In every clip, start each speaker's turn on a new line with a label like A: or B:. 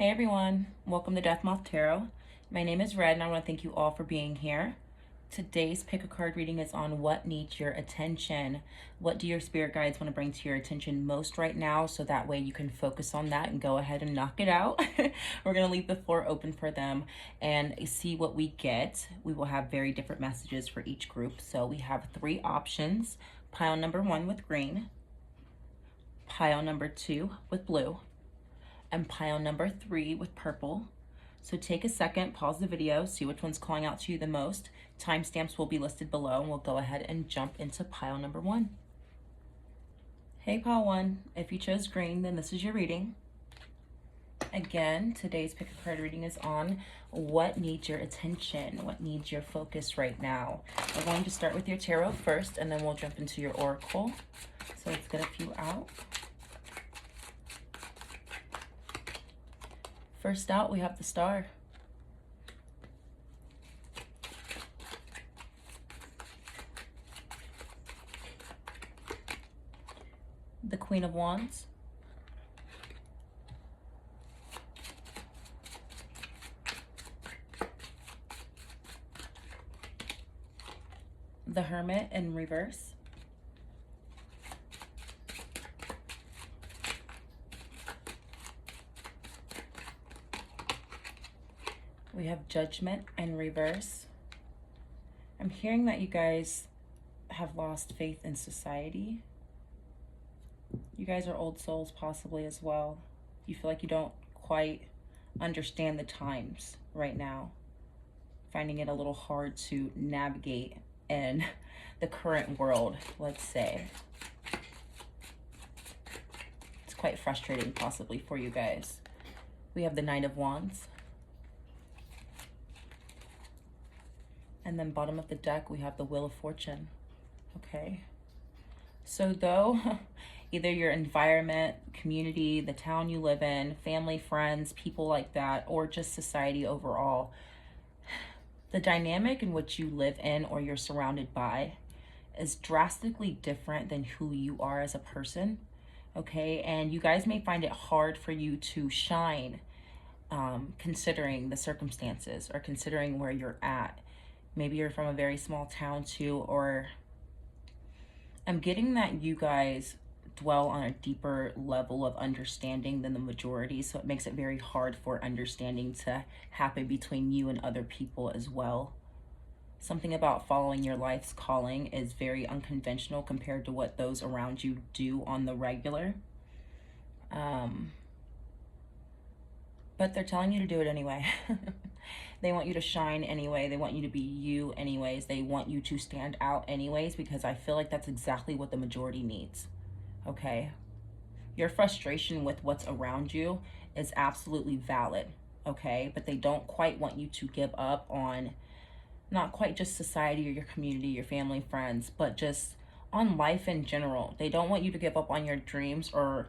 A: Hey everyone, welcome to Death Moth Tarot. My name is Red and I want to thank you all for being here. Today's pick a card reading is on what needs your attention. What do your spirit guides want to bring to your attention most right now, so that way you can focus on that and go ahead and knock it out. We're going to leave the floor open for them and see what we get. We will have very different messages for each group. So we have 3 options. Pile number 1 with green, pile number 2 with blue, and pile number 3 with purple. So take a second, pause the video, see which one's calling out to you the most. Timestamps will be listed below, and we'll go ahead and jump into pile number 1. Hey pile 1, if you chose green, then this is your reading. Again, today's pick a card reading is on what needs your attention, what needs your focus right now. We're going to start with your tarot first, and then we'll jump into your oracle. So let's get a few out. First out, we have the Star. The Queen of Wands. The Hermit in reverse. We have Judgment in reverse. I'm hearing that you guys have lost faith in society. You guys are old souls possibly as well. You feel like you don't quite understand the times right now. Finding it a little hard to navigate in the current world, let's say. It's quite frustrating possibly for you guys. We have the Knight of Wands. And then bottom of the deck, we have the Wheel of Fortune. Okay. So though either your environment, community, the town you live in, family, friends, people like that, or just society overall, the dynamic in which you live in or you're surrounded by is drastically different than who you are as a person. Okay. And you guys may find it hard for you to shine, considering the circumstances or considering where you're at. Maybe you're from a very small town too, or I'm getting that you guys dwell on a deeper level of understanding than the majority, so it makes it very hard for understanding to happen between you and other people as well. Something about following your life's calling is very unconventional compared to what those around you do on the regular. But they're telling you to do it anyway. They want you to shine anyway. They want you to be you anyways. They want you to stand out anyways, because I feel like that's exactly what the majority needs. Okay? Your frustration with what's around you is absolutely valid. Okay? But they don't quite want you to give up on not quite just society or your community, your family, friends, but just on life in general. They don't want you to give up on your dreams or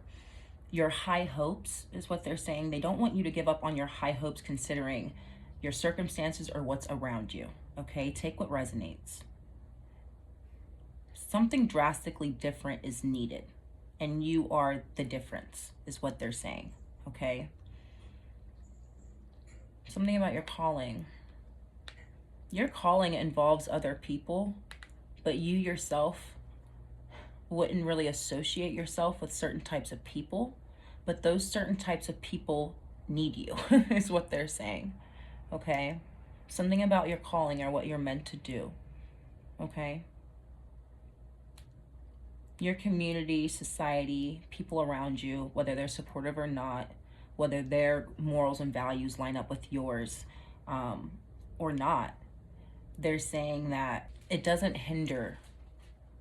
A: your high hopes is what they're saying. They don't want you to give up on your high hopes considering your circumstances or what's around you. Okay, take what resonates. Something drastically different is needed, and you are the difference is what they're saying. Okay, something about your calling. Your calling involves other people, but you yourself wouldn't really associate yourself with certain types of people, but those certain types of people need you is what they're saying. Okay, something about your calling or what you're meant to do. Okay, your community, society, people around you, whether they're supportive or not, whether their morals and values line up with yours or not, they're saying that it doesn't hinder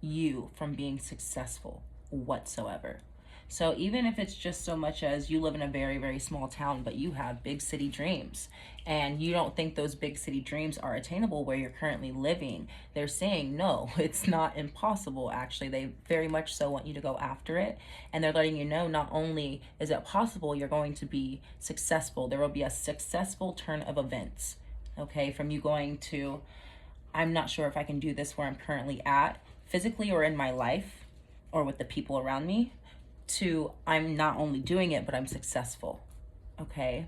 A: you from being successful whatsoever. So even if it's just so much as you live in a very, very small town, but you have big city dreams and you don't think those big city dreams are attainable where you're currently living, they're saying, no, it's not impossible. Actually, they very much so want you to go after it. And they're letting you know, not only is it possible, you're going to be successful. There will be a successful turn of events. Okay, from you going to, I'm not sure if I can do this where I'm currently at, physically or in my life or with the people around me, to I'm not only doing it, but I'm successful. Okay.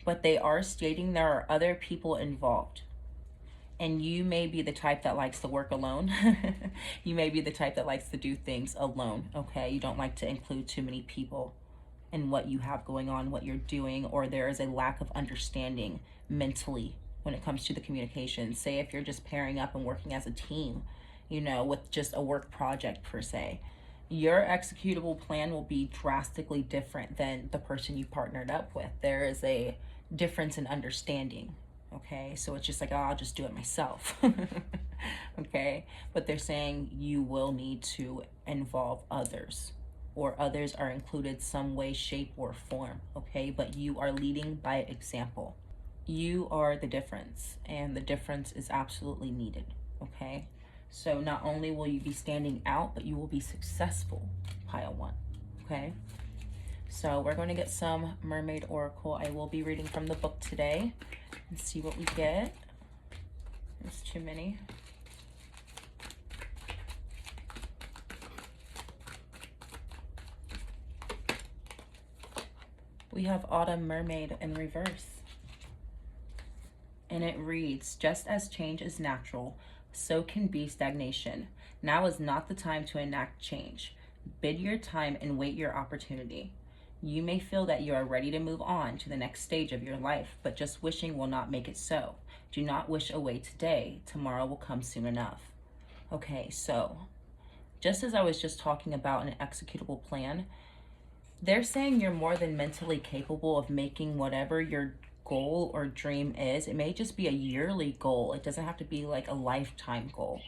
A: but they are stating there are other people involved. And you may be the type that likes to work alone. You may be the type that likes to do things alone, okay? You don't like to include too many people in what you have going on, what you're doing, or there is a lack of understanding mentally when it comes to the communication. Say if you're just pairing up and working as a team, you know, with just a work project per se, your executable plan will be drastically different than the person you partnered up with. There is a difference in understanding. Okay, so it's just like, oh, I'll just do it myself. Okay, but they're saying you will need to involve others, or others are included some way, shape, or form. Okay, but you are leading by example. You are the difference, and the difference is absolutely needed. Okay, so not only will you be standing out, but you will be successful, pile one. Okay, so we're going to get some mermaid oracle. I will be reading from the book today. Let's see what we get. There's too many. We have Autumn Mermaid in reverse. And it reads, just as change is natural, so can be stagnation. Now is not the time to enact change. Bid your time and wait your opportunity. You may feel that you are ready to move on to the next stage of your life, but just wishing will not make it so. Do not wish away today. Tomorrow will come soon enough. Okay, so just as I was just talking about an executable plan, they're saying you're more than mentally capable of making whatever your goal or dream is. It may just be a yearly goal. It doesn't have to be like a lifetime goal.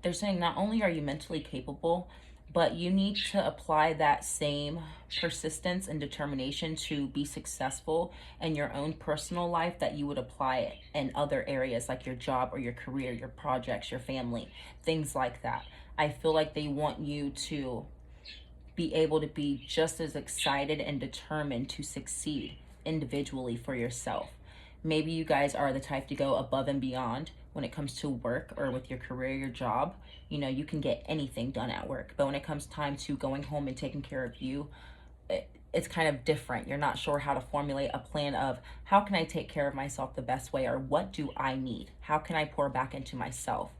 A: They're saying not only are you mentally capable, but you need to apply that same persistence and determination to be successful in your own personal life that you would apply in other areas like your job or your career, your projects, your family, things like that. I feel like they want you to be able to be just as excited and determined to succeed individually for yourself. Maybe you guys are the type to go above and beyond when it comes to work or with your career, your job. You know, you can get anything done at work, but when it comes time to going home and taking care of you, it's kind of different. You're not sure how to formulate a plan of how can I take care of myself the best way, or what do I need? How can I pour back into myself?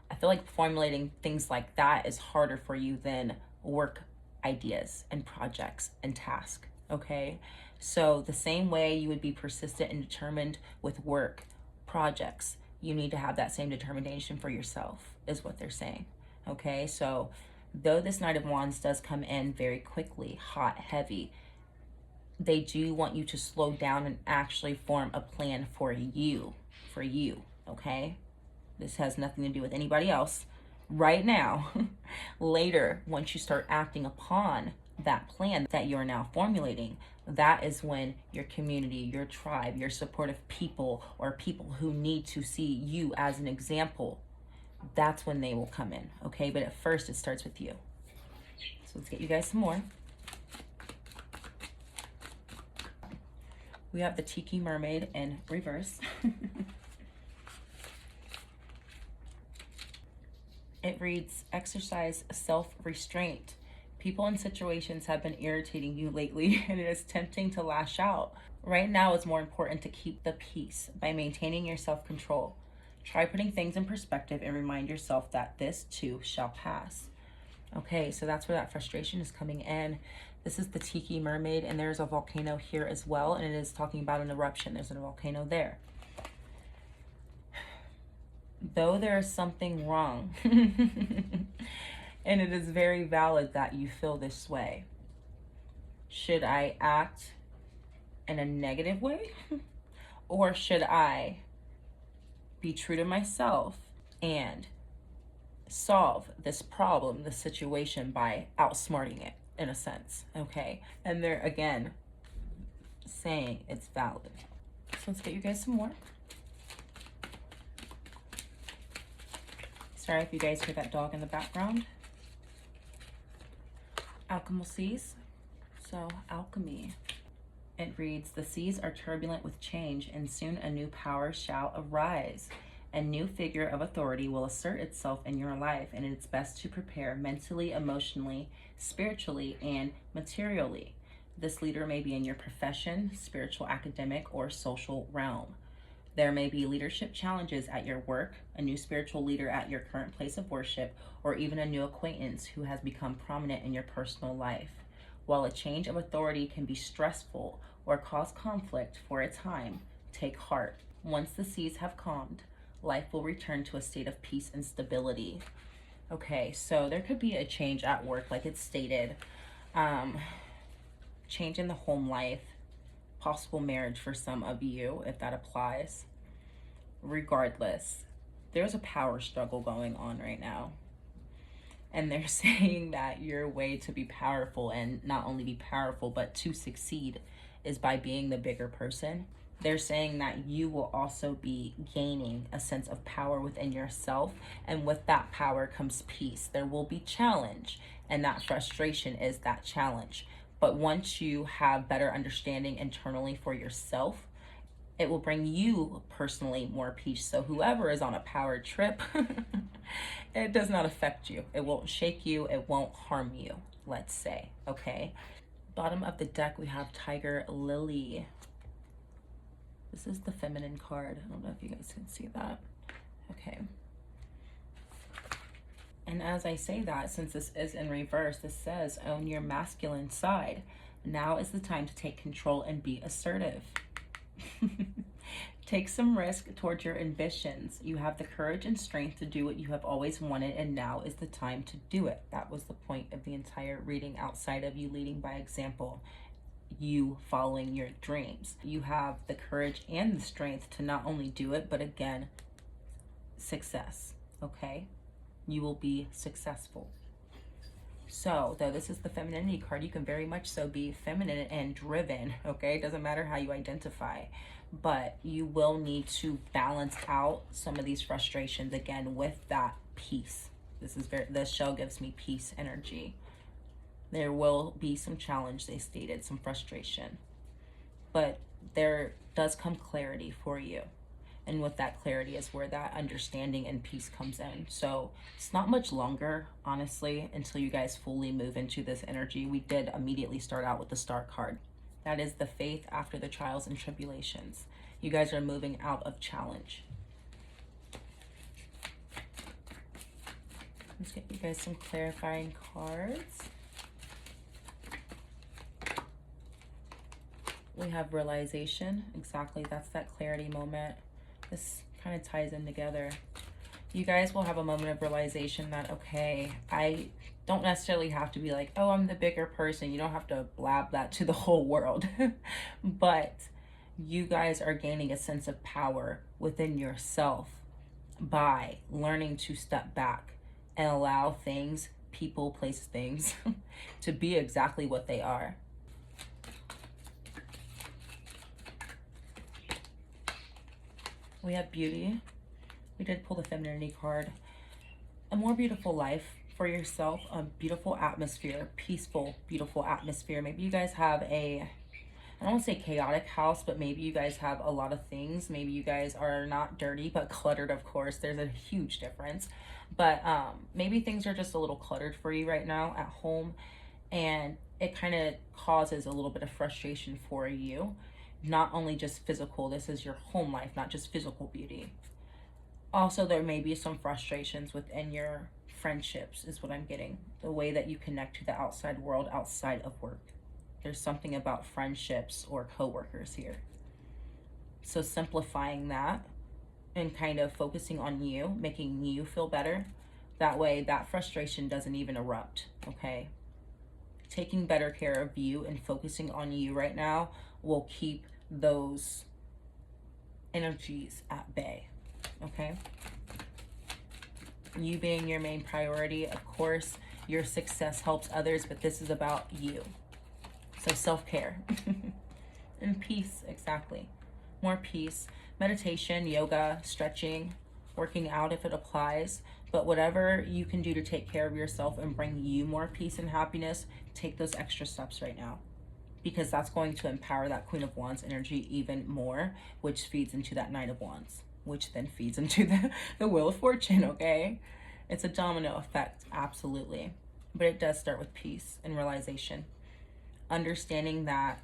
A: I feel like formulating things like that is harder for you than work ideas and projects and tasks, okay? So the same way you would be persistent and determined with work, projects, you need to have that same determination for yourself, is what they're saying, okay? So though this Knight of Wands does come in very quickly, hot, heavy, they do want you to slow down and actually form a plan for you, okay? This has nothing to do with anybody else. Right now, later, once you start acting upon that plan that you're now formulating, that is when your community, your tribe, your supportive people, or people who need to see you as an example, that's when they will come in, okay? But at first, it starts with you. So let's get you guys some more. We have the Tiki Mermaid in reverse. It reads, exercise self-restraint. People and situations have been irritating you lately, and it is tempting to lash out. Right now, it's more important to keep the peace by maintaining your self-control. Try putting things in perspective and remind yourself that this too shall pass. Okay, so that's where that frustration is coming in. This is the Tiki Mermaid, and there's a volcano here as well, and it is talking about an eruption. There's a volcano there. Though there is something wrong, and it is very valid that you feel this way, should I act in a negative way? Or should I be true to myself and solve this problem, this situation, by outsmarting it, in a sense, okay? And they're, again, saying it's valid. So let's get you guys some more. Sorry if you guys hear that dog in the background. Alchemical seas. So alchemy. It reads, the seas are turbulent with change, and soon a new power shall arise. A new figure of authority will assert itself in your life, and it's best to prepare mentally, emotionally, spiritually, and materially. This leader may be in your profession, spiritual, academic, or social realm. There may be leadership challenges at your work, a new spiritual leader at your current place of worship, or even a new acquaintance who has become prominent in your personal life. While a change of authority can be stressful or cause conflict for a time, take heart. Once the seas have calmed, life will return to a state of peace and stability. Okay, so there could be a change at work, like it's stated. Change in the home life, possible marriage for some of you, if that applies. Regardless, there's a power struggle going on right now. And they're saying that your way to be powerful, and not only be powerful, but to succeed, is by being the bigger person. They're saying that you will also be gaining a sense of power within yourself, and with that power comes peace. There will be challenge, and that frustration is that challenge. But once you have better understanding internally for yourself, it will bring you personally more peace. So whoever is on a power trip, it does not affect you. It won't shake you. It won't harm you, let's say, okay? Bottom of the deck, we have Tiger Lily. This is the feminine card. I don't know if you guys can see that. Okay. And as I say that, since this is in reverse, this says, own your masculine side. Now is the time to take control and be assertive. Take some risk towards your ambitions. You have the courage and strength to do what you have always wanted, and now is the time to do it. That was the point of the entire reading, outside of you leading by example, you following your dreams. You have the courage and the strength to not only do it, but again, success, okay? You will be successful. So, though this is the femininity card, you can very much so be feminine and driven, okay? It doesn't matter how you identify, but you will need to balance out some of these frustrations, again, with that peace. The shell gives me peace energy. There will be some challenge, they stated, some frustration, but there does come clarity for you. And with that clarity is where that understanding and peace comes in. So it's not much longer, honestly, until you guys fully move into this energy. We did immediately start out with the Star card. That is the faith after the trials and tribulations. You guys are moving out of challenge. Let's get you guys some clarifying cards. We have realization. Exactly, that's that clarity moment. This kind of ties in together. You guys will have a moment of realization that, okay, I don't necessarily have to be like, oh, I'm the bigger person. You don't have to blab that to the whole world. But you guys are gaining a sense of power within yourself by learning to step back and allow things, people, place, things to be exactly what they are. We have beauty. We did pull the femininity card. A more beautiful life for yourself, a beautiful atmosphere, peaceful, beautiful atmosphere. Maybe you guys have I don't want to say chaotic house, but maybe you guys have a lot of things. Maybe you guys are not dirty, but cluttered, of course. There's a huge difference. But maybe things are just a little cluttered for you right now at home, and it kind of causes a little bit of frustration for you. Not only just physical, this is your home life, not just physical beauty. Also, there may be some frustrations within your friendships, is what I'm getting. The way that you connect to the outside world outside of work. There's something about friendships or coworkers here. So simplifying that and kind of focusing on you, making you feel better. That way that frustration doesn't even erupt, okay? Taking better care of you and focusing on you right now will keep those energies at bay, okay? You being your main priority, of course, your success helps others, but this is about you. So self-care and peace, exactly. More peace, meditation, yoga, stretching, working out if it applies, but whatever you can do to take care of yourself and bring you more peace and happiness, take those extra steps right now, because that's going to empower that Queen of Wands energy even more, which feeds into that Knight of Wands, which then feeds into the Wheel of Fortune, okay? It's a domino effect, absolutely. But it does start with peace and realization. understanding that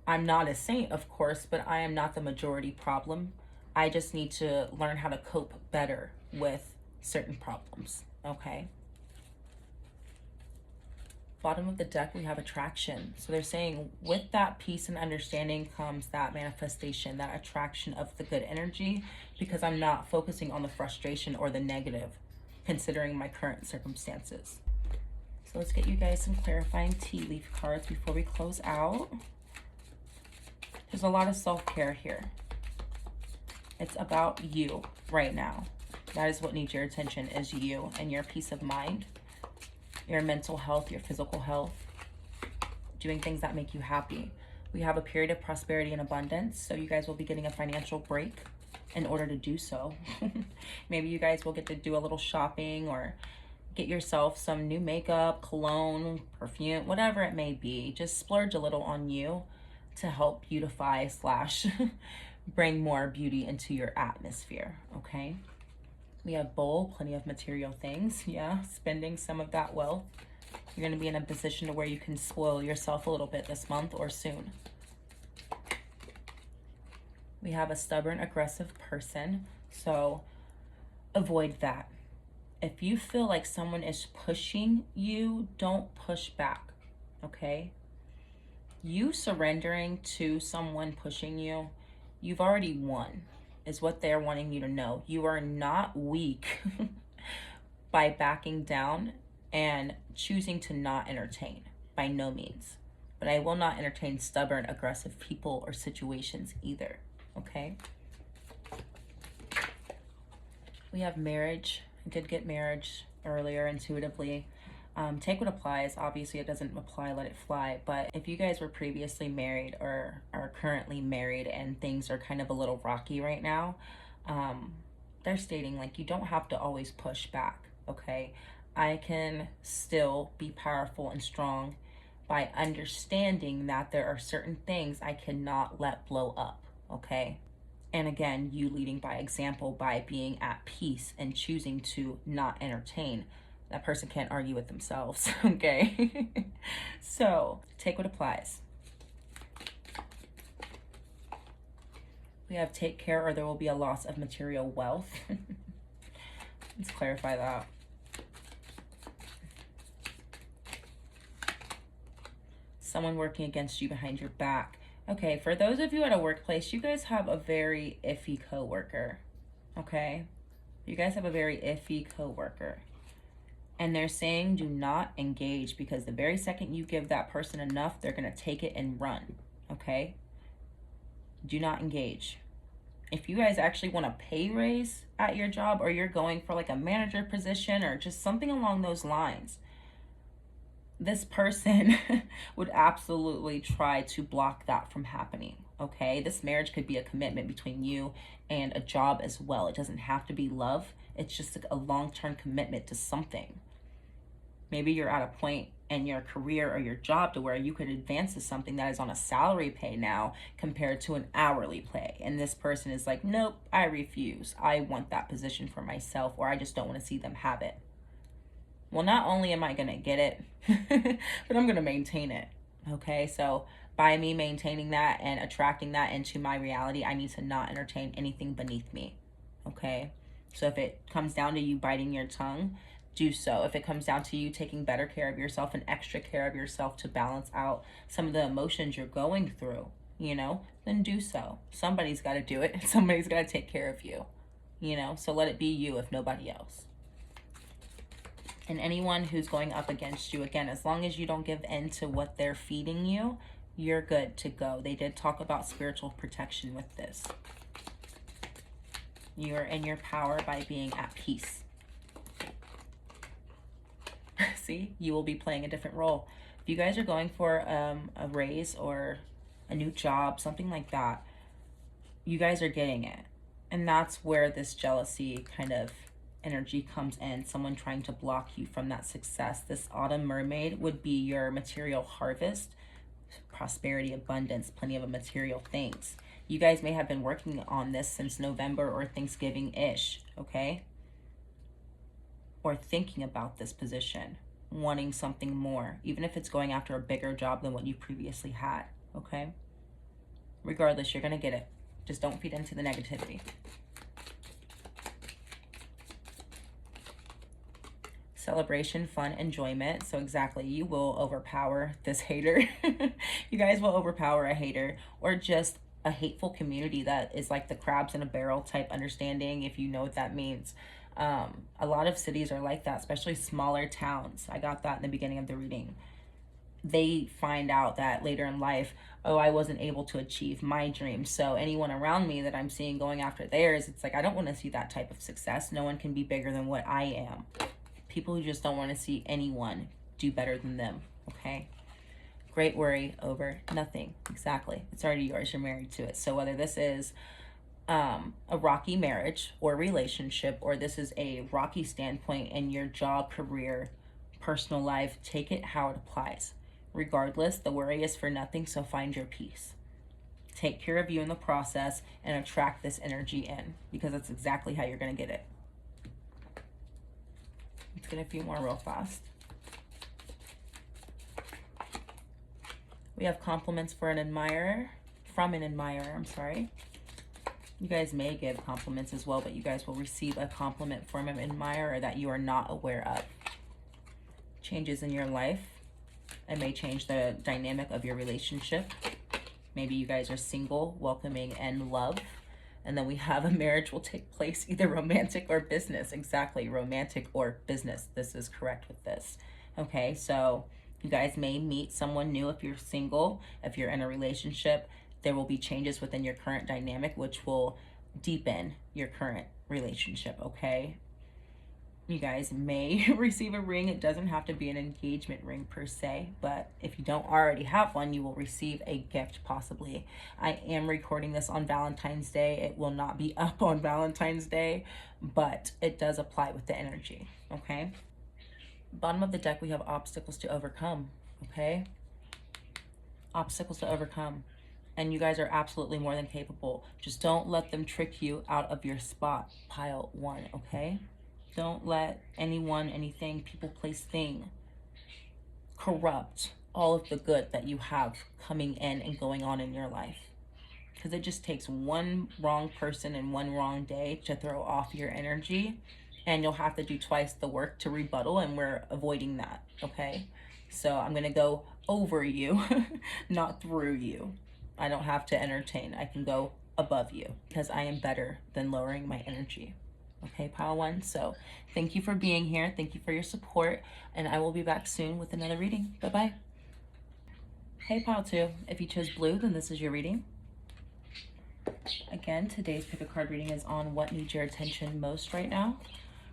A: I'm not a saint, of course, but I am not the majority problem. I just need to learn how to cope better with certain problems, okay? Bottom of the deck, we have attraction. So they're saying with that peace and understanding comes that manifestation, that attraction of the good energy, because I'm not focusing on the frustration or the negative, considering my current circumstances. So let's get you guys some clarifying tea leaf cards before we close out. There's a lot of self-care here. It's about you right now. That is what needs your attention, is you and your peace of mind, your mental health, your physical health, doing things that make you happy. We have a period of prosperity and abundance, so you guys will be getting a financial break in order to do so. Maybe you guys will get to do a little shopping or get yourself some new makeup, cologne, perfume, whatever it may be. Just splurge a little on you to help beautify / bring more beauty into your atmosphere, okay? We have bowl, plenty of material things. Yeah, spending some of that wealth. You're going to be in a position to where you can spoil yourself a little bit this month or soon. We have a stubborn, aggressive person, so avoid that. If you feel like someone is pushing you, don't push back, okay? You surrendering to someone pushing you, you've already won, is what they're wanting you to know. You are not weak by backing down and choosing to not entertain, by no means. But I will not entertain stubborn, aggressive people or situations either, okay? We have marriage. I did get marriage earlier intuitively. Take what applies. Obviously, it doesn't apply, let it fly. But if you guys were previously married or are currently married and things are kind of a little rocky right now, they're stating like you don't have to always push back, okay? I can still be powerful and strong by understanding that there are certain things I cannot let blow up, okay? And again, you leading by example by being at peace and choosing to not entertain. That person can't argue with themselves, okay? So take what applies. We have take care or there will be a loss of material wealth. Let's clarify that. Someone working against you behind your back. Okay, for those of you at a workplace, you guys have a very iffy coworker, okay? You guys have a very iffy coworker. And they're saying do not engage, because the very second you give that person enough, they're going to take it and run, okay? Do not engage. If you guys actually want a pay raise at your job, or you're going for like a manager position or just something along those lines, this person would absolutely try to block that from happening, okay? This marriage could be a commitment between you and a job as well. It doesn't have to be love. It's just a long-term commitment to something. Maybe you're at a point in your career or your job to where you could advance to something that is on a salary pay now compared to an hourly pay. And this person is like, nope, I refuse. I want that position for myself, or I just don't want to see them have it. Well, not only am I going to get it, but I'm going to maintain it. Okay, so by me maintaining that and attracting that into my reality, I need to not entertain anything beneath me. Okay, so if it comes down to you biting your tongue, do so. If it comes down to you taking better care of yourself and extra care of yourself to balance out some of the emotions you're going through, you know, then do so. Somebody's got to do it. Somebody's got to take care of you, you know, so let it be you if nobody else. And anyone who's going up against you, again, as long as you don't give in to what they're feeding you, you're good to go. They did talk about spiritual protection with this. You are in your power by being at peace. See, you will be playing a different role. If you guys are going for a raise or a new job, something like that, you guys are getting it. And that's where this jealousy kind of energy comes in, someone trying to block you from that success. This autumn mermaid would be your material harvest, prosperity, abundance, plenty of material things. You guys may have been working on this since November or Thanksgiving-ish, okay? Or thinking about this position. wanting something more, even if it's going after a bigger job than what you previously had, okay? Regardless, you're gonna get it. Just don't feed into the negativity. Celebration, fun, enjoyment. So exactly, you will overpower this hater. You guys will overpower a hater, or just a hateful community that is like the crabs in a barrel type understanding, if you know what that means. A lot of cities are like that, especially smaller towns. I got that in the beginning of the reading. They find out that later in life, oh, I wasn't able to achieve my dreams. So anyone around me that I'm seeing going after theirs, it's like, I don't want to see that type of success. No one can be bigger than what I am. People who just don't want to see anyone do better than them, okay? Great worry over nothing. Exactly. It's already yours. You're married to it. So whether this is a rocky marriage or relationship, or this is a rocky standpoint in your job, career, personal life, take it how it applies. Regardless, the worry is for nothing, so find your peace. Take care of you in the process and attract this energy in, because that's exactly how you're going to get it. Let's get a few more real fast. We have compliments for an admirer, from an admirer, I'm sorry. You guys may give compliments as well, but you guys will receive a compliment from an admirer that you are not aware of. Changes in your life. It may change the dynamic of your relationship. Maybe you guys are single, welcoming, and love. And then we have a marriage will take place, either romantic or business. Exactly, romantic or business. This is correct with this. Okay, so you guys may meet someone new if you're single. If you're in a relationship, there will be changes within your current dynamic, which will deepen your current relationship, okay? You guys may receive a ring. It doesn't have to be an engagement ring per se, but if you don't already have one, you will receive a gift possibly. I am recording this on Valentine's Day. It will not be up on Valentine's Day, but it does apply with the energy, okay? Bottom of the deck, we have obstacles to overcome, okay? Obstacles to overcome. And you guys are absolutely more than capable. Just don't let them trick you out of your spot, pile one, okay? Don't let anyone, anything, people, place, thing corrupt all of the good that you have coming in and going on in your life. Because it just takes one wrong person and one wrong day to throw off your energy, and you'll have to do twice the work to rebuttal, and we're avoiding that, okay? So I'm going to go over you, not through you. I don't have to entertain. I can go above you, because I am better than lowering my energy. Okay, pile one. So thank you for being here. Thank you for your support. And I will be back soon with another reading. Bye-bye. Hey, pile two. If you chose blue, then this is your reading. Again, today's pick a card reading is on what needs your attention most right now.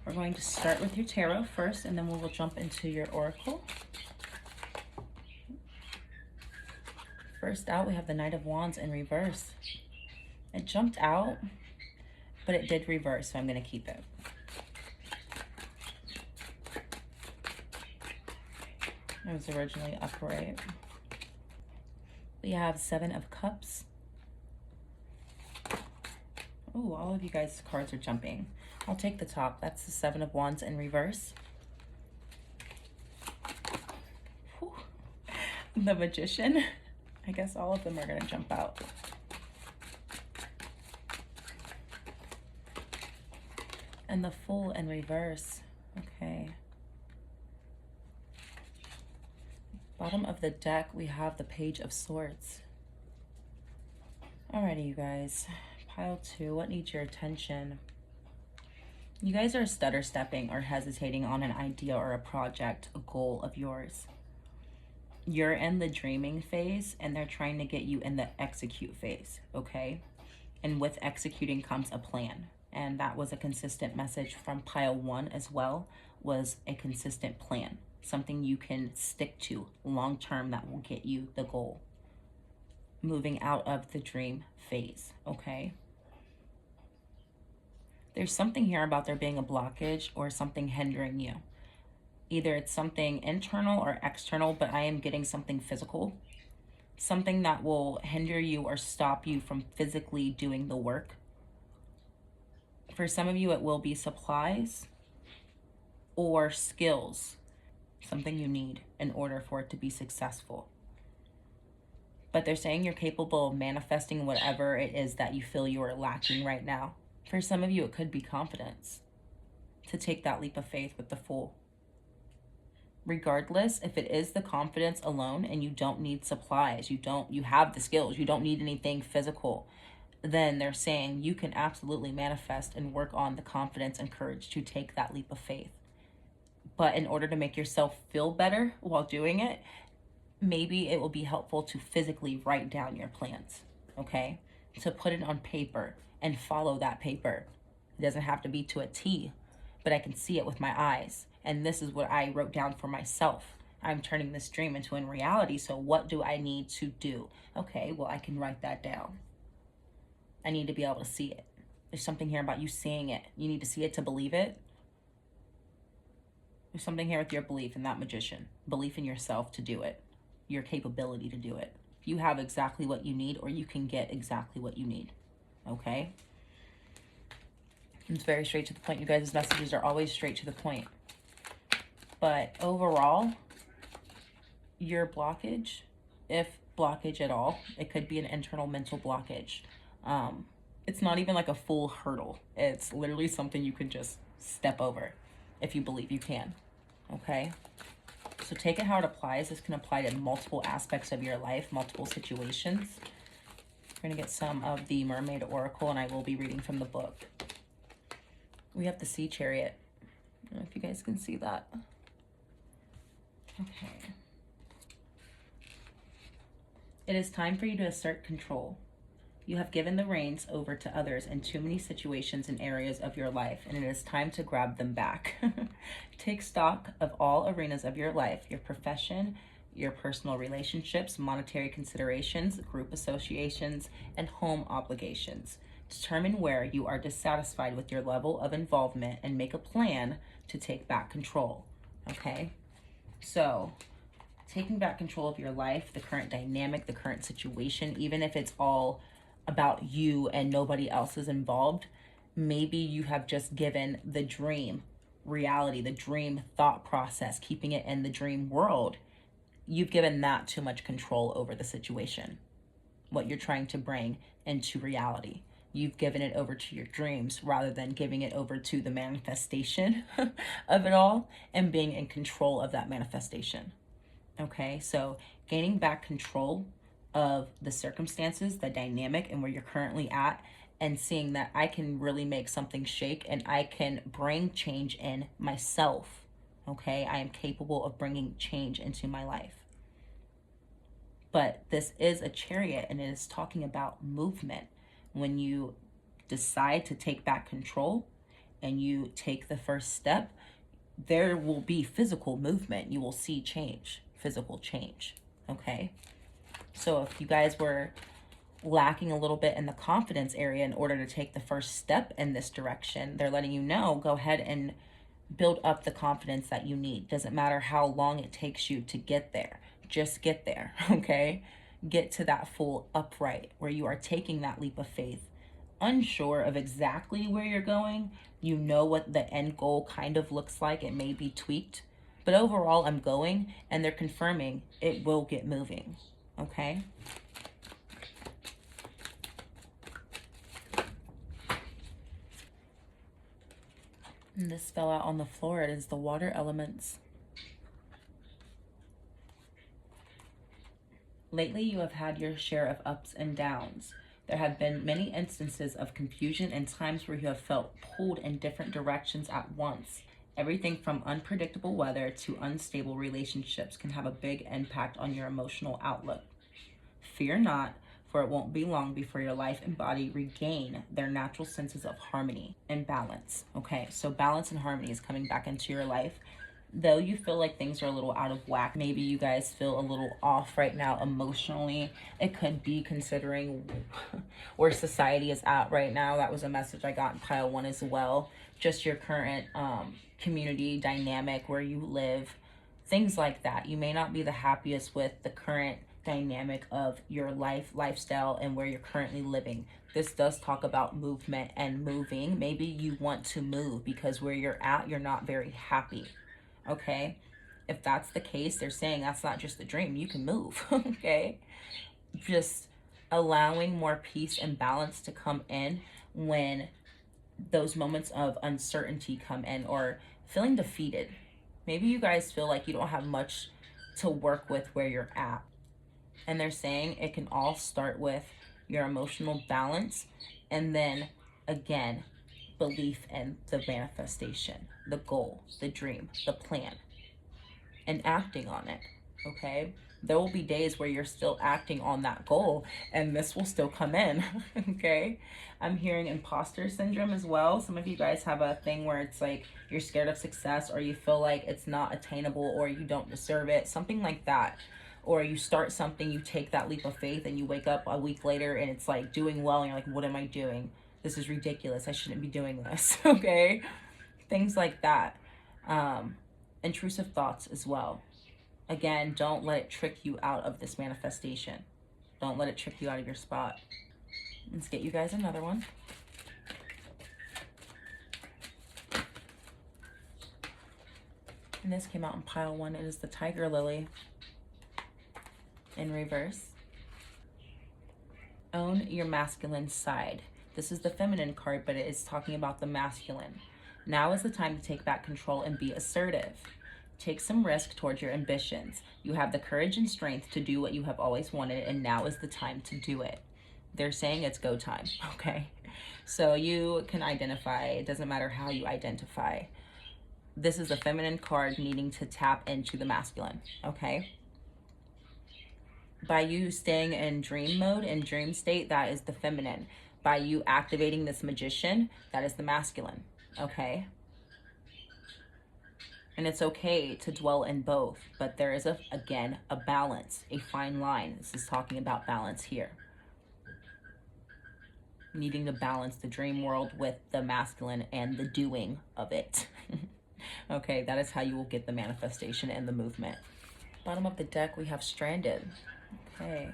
A: We're going to start with your tarot first, and then we will jump into your oracle. First out, we have the Knight of Wands in reverse. It jumped out, but it did reverse, so I'm going to keep it. It was originally upright. We have Seven of Cups. Oh, all of you guys' cards are jumping. I'll take the top. That's the Seven of Wands in reverse. Whew. The Magician. I guess all of them are going to jump out. And the Fool in reverse. Okay. Bottom of the deck, we have the Page of Swords. Alrighty, you guys. Pile two, what needs your attention? You guys are stutter stepping or hesitating on an idea or a project, a goal of yours. You're in the dreaming phase, and they're trying to get you in the execute phase, okay? And with executing comes a plan. And that was a consistent message from pile one as well, was a consistent plan. Something you can stick to long term that will get you the goal. Moving out of the dream phase, okay? There's something here about there being a blockage or something hindering you. Either it's something internal or external, but I am getting something physical. Something that will hinder you or stop you from physically doing the work. For some of you, it will be supplies or skills. something you need in order for it to be successful. But they're saying you're capable of manifesting whatever it is that you feel you are lacking right now. For some of you, it could be confidence to take that leap of faith with the Fool. Regardless, if it is the confidence alone and you don't need supplies, you have the skills, you don't need anything physical, then they're saying you can absolutely manifest and work on the confidence and courage to take that leap of faith. But in order to make yourself feel better while doing it, maybe it will be helpful to physically write down your plans, okay? To put it on paper and follow that paper. It doesn't have to be to a T, but I can see it with my eyes. And this is what I wrote down for myself. I'm turning this dream into a reality, so what do I need to do? Okay, well, I can write that down. I need to be able to see it. There's something here about you seeing it. You need to see it to believe it. There's something here with your belief in that magician. Belief in yourself to do it. Your capability to do it. You have exactly what you need, or you can get exactly what you need. Okay? It's very straight to the point. You guys' messages are always straight to the point. But overall, your blockage, if blockage at all, it could be an internal mental blockage. It's not even like a full hurdle. It's literally something you can just step over if you believe you can. Okay? So take it how it applies. This can apply to multiple aspects of your life, multiple situations. We're going to get some of the Mermaid Oracle, and I will be reading from the book. We have the Sea Chariot. I don't know if you guys can see that. Okay. It is time for you to assert control. You have given the reins over to others in too many situations and areas of your life, and it is time to grab them back. Take stock of all arenas of your life, your profession, your personal relationships, monetary considerations, group associations, and home obligations. Determine where you are dissatisfied with your level of involvement and make a plan to take back control. Okay? So, taking back control of your life, the current dynamic, the current situation, even if it's all about you and nobody else is involved, maybe you have just given the dream reality, the dream thought process, keeping it in the dream world. You've given that too much control over the situation, what you're trying to bring into reality. You've given it over to your dreams rather than giving it over to the manifestation of it all and being in control of that manifestation. Okay, so gaining back control of the circumstances, the dynamic, and where you're currently at, and seeing that I can really make something shake and I can bring change in myself. Okay, I am capable of bringing change into my life. But this is a chariot, and it is talking about movement. When you decide to take back control and you take the first step, there will be physical movement. You will see change, physical change. Okay, so if you guys were lacking a little bit in the confidence area in order to take the first step in this direction, they're letting you know, go ahead and build up the confidence that you need. Doesn't matter how long it takes you to get there. Just get there, okay? Get to that full upright where you are taking that leap of faith. Unsure of exactly where you're going, you know what the end goal kind of looks like. It may be tweaked, but overall I'm going, and they're confirming it will get moving, okay? And this fell out on the floor. It is the water elements. Lately, you have had your share of ups and downs. There have been many instances of confusion and times where you have felt pulled in different directions at once. Everything from unpredictable weather to unstable relationships can have a big impact on your emotional outlook. Fear not, for it won't be long before your life and body regain their natural senses of harmony and balance. Okay, so balance and harmony is coming back into your life. Though you feel like things are a little out of whack, maybe you guys feel a little off right now emotionally. It could be considering where society is at right now. That was a message I got in pile 1 as well. Just your current community dynamic, where you live, things like that. You may not be the happiest with the current dynamic of your lifestyle and where you're currently living. This does talk about movement and moving. Maybe you want to move because where you're at, you're not very happy. Okay, If that's the case, they're saying that's not just a dream. You can move, okay? Just allowing more peace and balance to come in when those moments of uncertainty come in, or feeling defeated. Maybe you guys feel like you don't have much to work with where you're at. And they're saying it can all start with your emotional balance, and then again, belief in the manifestation, the goal, the dream, the plan, and acting on it, okay? There will be days where you're still acting on that goal and this will still come in, okay? I'm hearing imposter syndrome as well. Some of you guys have a thing where it's like you're scared of success, or you feel like it's not attainable, or you don't deserve it, something like that. Or you start something, you take that leap of faith, and you wake up a week later and it's like doing well, and you're like, what am I doing? This is ridiculous. I shouldn't be doing this, okay? Things like that. Intrusive thoughts as well. Again, don't let it trick you out of this manifestation. Don't let it trick you out of your spot. Let's get you guys another one. And this came out in pile 1. It is the tiger lily in reverse. Own your masculine side. This is the feminine card, but it is talking about the masculine. Now is the time to take back control and be assertive. Take some risk towards your ambitions. You have the courage and strength to do what you have always wanted, and now is the time to do it. They're saying it's go time, okay? So you can identify, it doesn't matter how you identify. This is a feminine card needing to tap into the masculine, okay? By you staying in dream mode and dream state, that is the feminine. By you activating this magician, that is the masculine, okay? And it's okay to dwell in both, but there is, again, a balance, a fine line. This is talking about balance here. Needing to balance the dream world with the masculine and the doing of it. Okay, that is how you will get the manifestation and the movement. Bottom of the deck, we have stranded. Okay.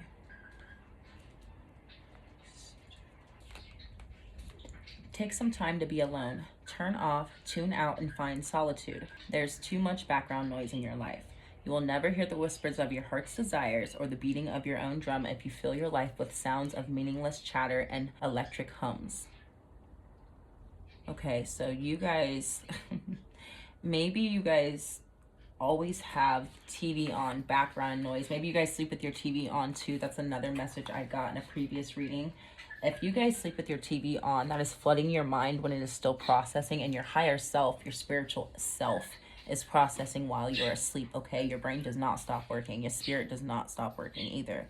A: Take some time to be alone. Turn off, tune out, and find solitude. There's too much background noise in your life. You will never hear the whispers of your heart's desires or the beating of your own drum if you fill your life with sounds of meaningless chatter and electric hums. Okay, so you guys, maybe you guys always have TV on, background noise. Maybe you guys sleep with your TV on too. That's another message I got in a previous reading. If you guys sleep with your TV on, that is flooding your mind when it is still processing, and your higher self, your spiritual self, is processing while you're asleep, okay? Your brain does not stop working. Your spirit does not stop working either.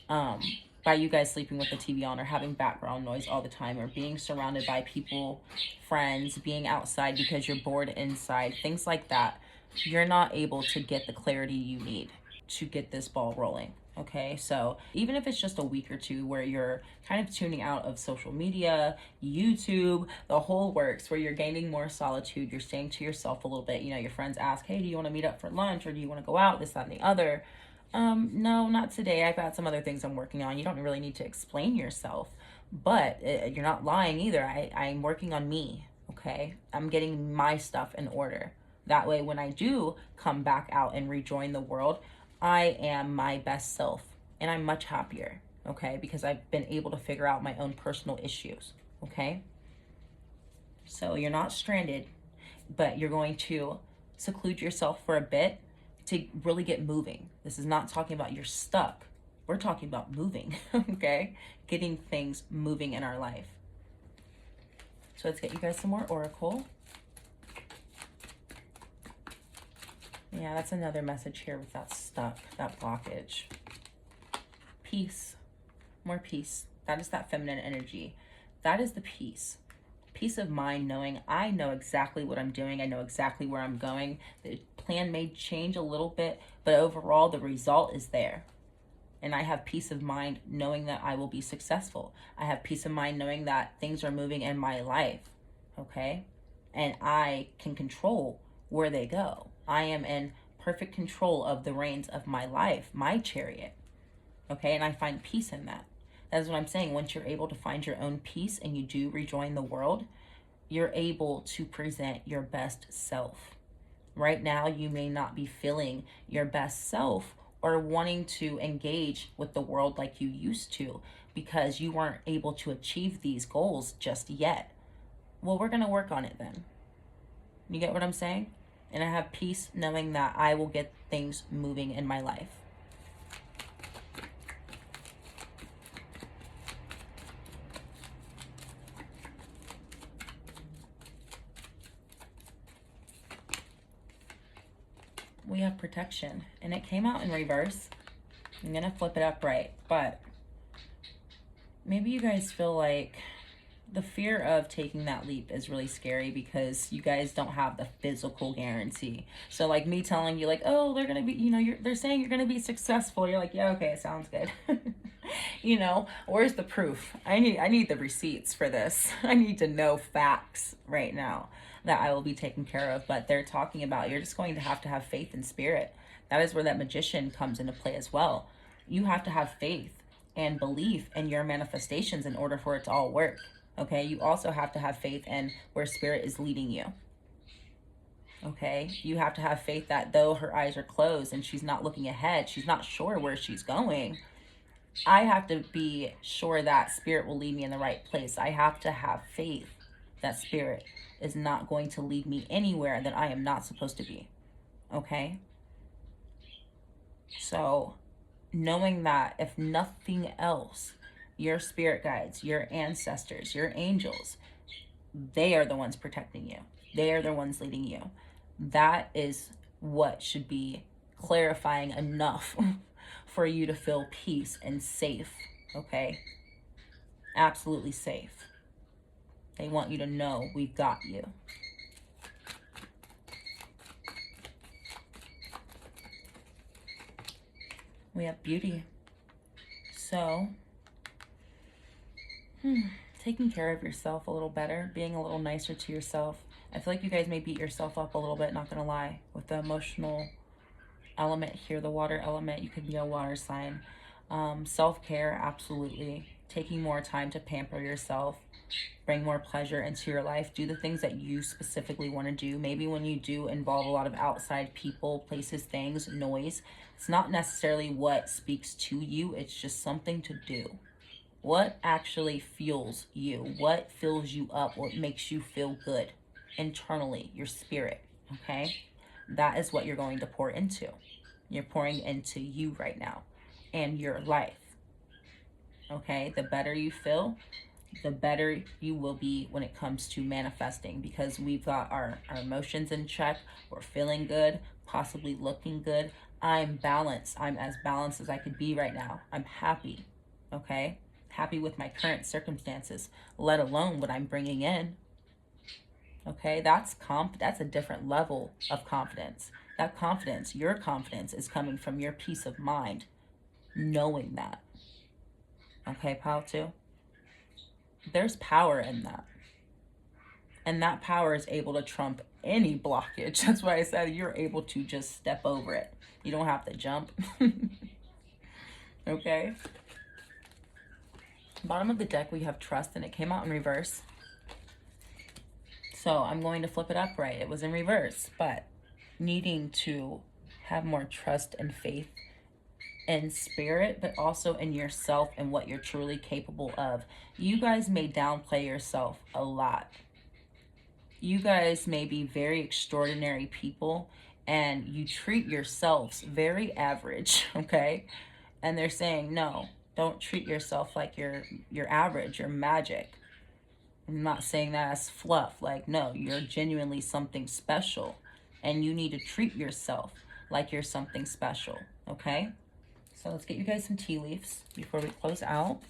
A: By you guys sleeping with the TV on, or having background noise all the time, or being surrounded by people, friends, being outside because you're bored inside, things like that, you're not able to get the clarity you need to get this ball rolling. Okay, so even if it's just a week or two where you're kind of tuning out of social media, YouTube, the whole works, where you're gaining more solitude, you're staying to yourself a little bit. You know, your friends ask, hey, do you want to meet up for lunch, or do you want to go out, this, that, and the other? No, not today. I've got some other things I'm working on. You don't really need to explain yourself, but you're not lying either. I'm working on me, okay? I'm getting my stuff in order. That way, when I do come back out and rejoin the world, I am my best self, and I'm much happier, okay? Because I've been able to figure out my own personal issues, okay? So you're not stranded, but you're going to seclude yourself for a bit to really get moving. This is not talking about you're stuck. We're talking about moving, okay? Getting things moving in our life. So let's get you guys some more oracle. Yeah, that's another message here with that stuck, that blockage. Peace, more peace. That is that feminine energy. That is the peace. Peace of mind, knowing I know exactly what I'm doing. I know exactly where I'm going. The plan may change a little bit, but overall the result is there. And I have peace of mind knowing that I will be successful. I have peace of mind knowing that things are moving in my life, okay? And I can control where they go. I am in perfect control of the reins of my life, my chariot, okay? And I find peace in that. That's what I'm saying. Once you're able to find your own peace and you do rejoin the world, you're able to present your best self. Right now, you may not be feeling your best self or wanting to engage with the world like you used to because you weren't able to achieve these goals just yet. Well, we're going to work on it then. You get what I'm saying? And I have peace knowing that I will get things moving in my life. We have protection, and it came out in reverse. I'm gonna flip it upright, but maybe you guys feel like the fear of taking that leap is really scary because you guys don't have the physical guarantee. So like me telling you like, oh, they're gonna be, you know, they're saying you're gonna be successful. You're like, yeah, okay, it sounds good. You know, where's the proof? I need the receipts for this. I need to know facts right now that I will be taken care of. But they're talking about you're just going to have faith in spirit. That is where that magician comes into play as well. You have to have faith and belief in your manifestations in order for it to all work. Okay, you also have to have faith in where spirit is leading you. Okay, you have to have faith that though her eyes are closed and she's not looking ahead, she's not sure where she's going, I have to be sure that spirit will lead me in the right place. I have to have faith that spirit is not going to lead me anywhere that I am not supposed to be. Okay, so knowing that if nothing else, your spirit guides, your ancestors, your angels, they are the ones protecting you. They are the ones leading you. That is what should be clarifying enough for you to feel peace and safe, okay? Absolutely safe. They want you to know we've got you. We have beauty. So, taking care of yourself a little better, being a little nicer to yourself. I feel like you guys may beat yourself up a little bit, not gonna lie, with the emotional element here, the water element. You could be a water sign. Self-care, absolutely. Taking more time to pamper yourself, bring more pleasure into your life, do the things that you specifically want to do. Maybe when you do involve a lot of outside people, places, things, noise, it's not necessarily what speaks to you, it's just something to do. What actually fuels you? What fills you up? What makes you feel good internally, your spirit, okay? That is what you're going to pour into. You're pouring into you right now and your life, okay? The better you feel, the better you will be when it comes to manifesting, because we've got our emotions in check. We're feeling good, possibly looking good. I'm balanced. I'm as balanced as I could be right now. I'm happy, okay? Happy with my current circumstances, let alone what I'm bringing in. Okay, that's a different level of confidence. That confidence, your confidence, is coming from your peace of mind, knowing that. Okay, pile two? There's power in that. And that power is able to trump any blockage. That's why I said you're able to just step over it. You don't have to jump. Okay? Bottom of the deck, we have trust, and it came out in reverse. So I'm going to flip it upright. It was in reverse, but needing to have more trust and faith in spirit, but also in yourself and what you're truly capable of. You guys may downplay yourself a lot. You guys may be very extraordinary people, and you treat yourselves very average, okay? And they're saying, no, don't treat yourself like you're average, you're magic. I'm not saying that as fluff. Like, no, you're genuinely something special, and you need to treat yourself like you're something special, okay? So let's get you guys some tea leaves before we close out.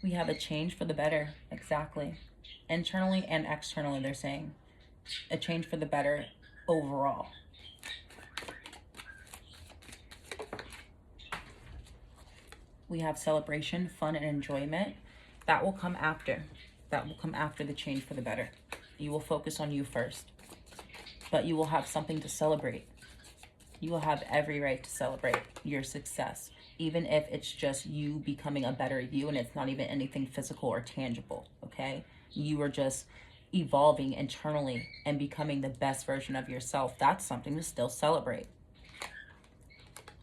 A: We have a change for the better, exactly. Internally and externally, they're saying a change for the better overall. We have celebration, fun, and enjoyment. That will come after. That will come after the change for the better. You will focus on you first. But you will have something to celebrate. You will have every right to celebrate your success, even if it's just you becoming a better you and it's not even anything physical or tangible, okay? You are just evolving internally and becoming the best version of yourself. That's something to still celebrate.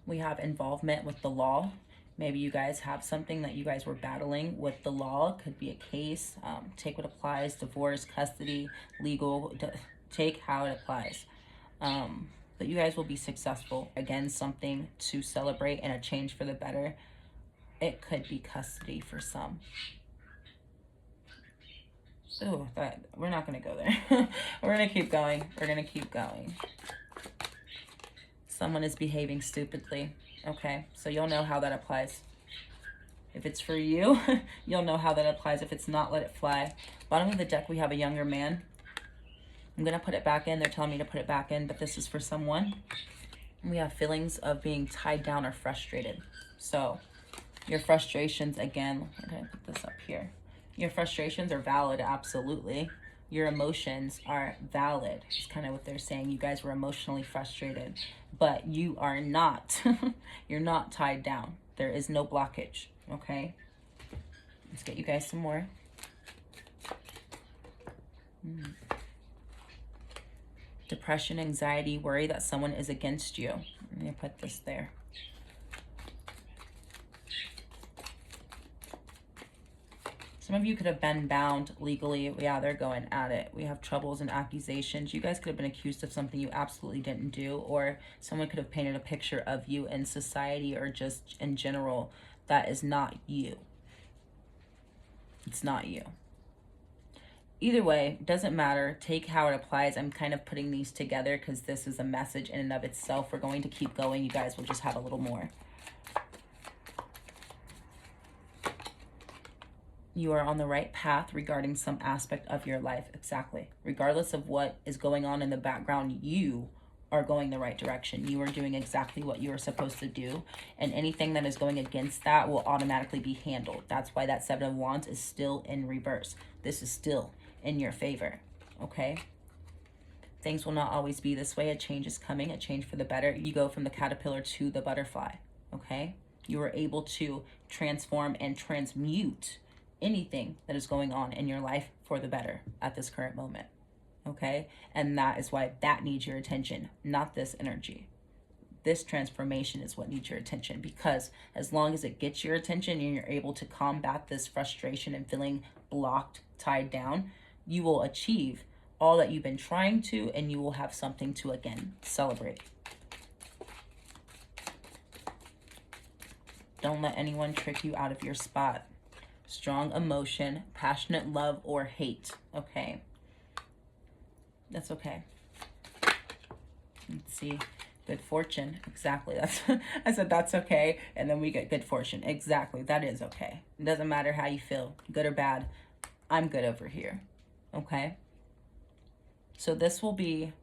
A: We have involvement with the law. Maybe you guys have something that you guys were battling with the law. Could be a case, take what applies, divorce, custody, legal, take how it applies. But you guys will be successful. Again, something to celebrate and a change for the better. It could be custody for some. Oh, we're not going to go there. We're going to keep going. We're going to keep going. Someone is behaving stupidly. Okay, so you'll know how that applies. If it's for you, you'll know how that applies. If it's not, let it fly. Bottom of the deck, we have a younger man. I'm going to put it back in. They're telling me to put it back in, but this is for someone. We have feelings of being tied down or frustrated. So your frustrations, again, I'm going to put this up here. Your frustrations are valid, absolutely. Your emotions are valid. It's kind of what they're saying. You guys were emotionally frustrated, but you are not. You're not tied down. There is no blockage, okay? Let's get you guys some more. Depression, anxiety, worry that someone is against you. I'm going to put this there. Some of you could have been bound legally. Yeah, they're going at it. We have troubles and accusations. You guys could have been accused of something you absolutely didn't do, or someone could have painted a picture of you in society or just in general that is not you. It's not you. Either way, doesn't matter. Take how it applies. I'm kind of putting these together because this is a message in and of itself. We're going to keep going. You guys will just have a little more. You are on the right path regarding some aspect of your life. Exactly. Regardless of what is going on in the background, you are going the right direction. You are doing exactly what you are supposed to do. And anything that is going against that will automatically be handled. That's why that Seven of Wands is still in reverse. This is still in your favor. Okay? Things will not always be this way. A change is coming. A change for the better. You go from the caterpillar to the butterfly. Okay? You are able to transform and transmute anything that is going on in your life for the better at this current moment. Okay? And that is why that needs your attention, not this energy. This transformation is what needs your attention, because as long as it gets your attention and you're able to combat this frustration and feeling blocked, tied down, you will achieve all that you've been trying to, and you will have something to, again, celebrate. Don't let anyone trick you out of your spot. Strong emotion, passionate love or hate. Okay. That's okay. Let's see. Good fortune. Exactly. That's I said that's okay. And then we get good fortune. Exactly. That is okay. It doesn't matter how you feel, good or bad. I'm good over here. Okay. So this will be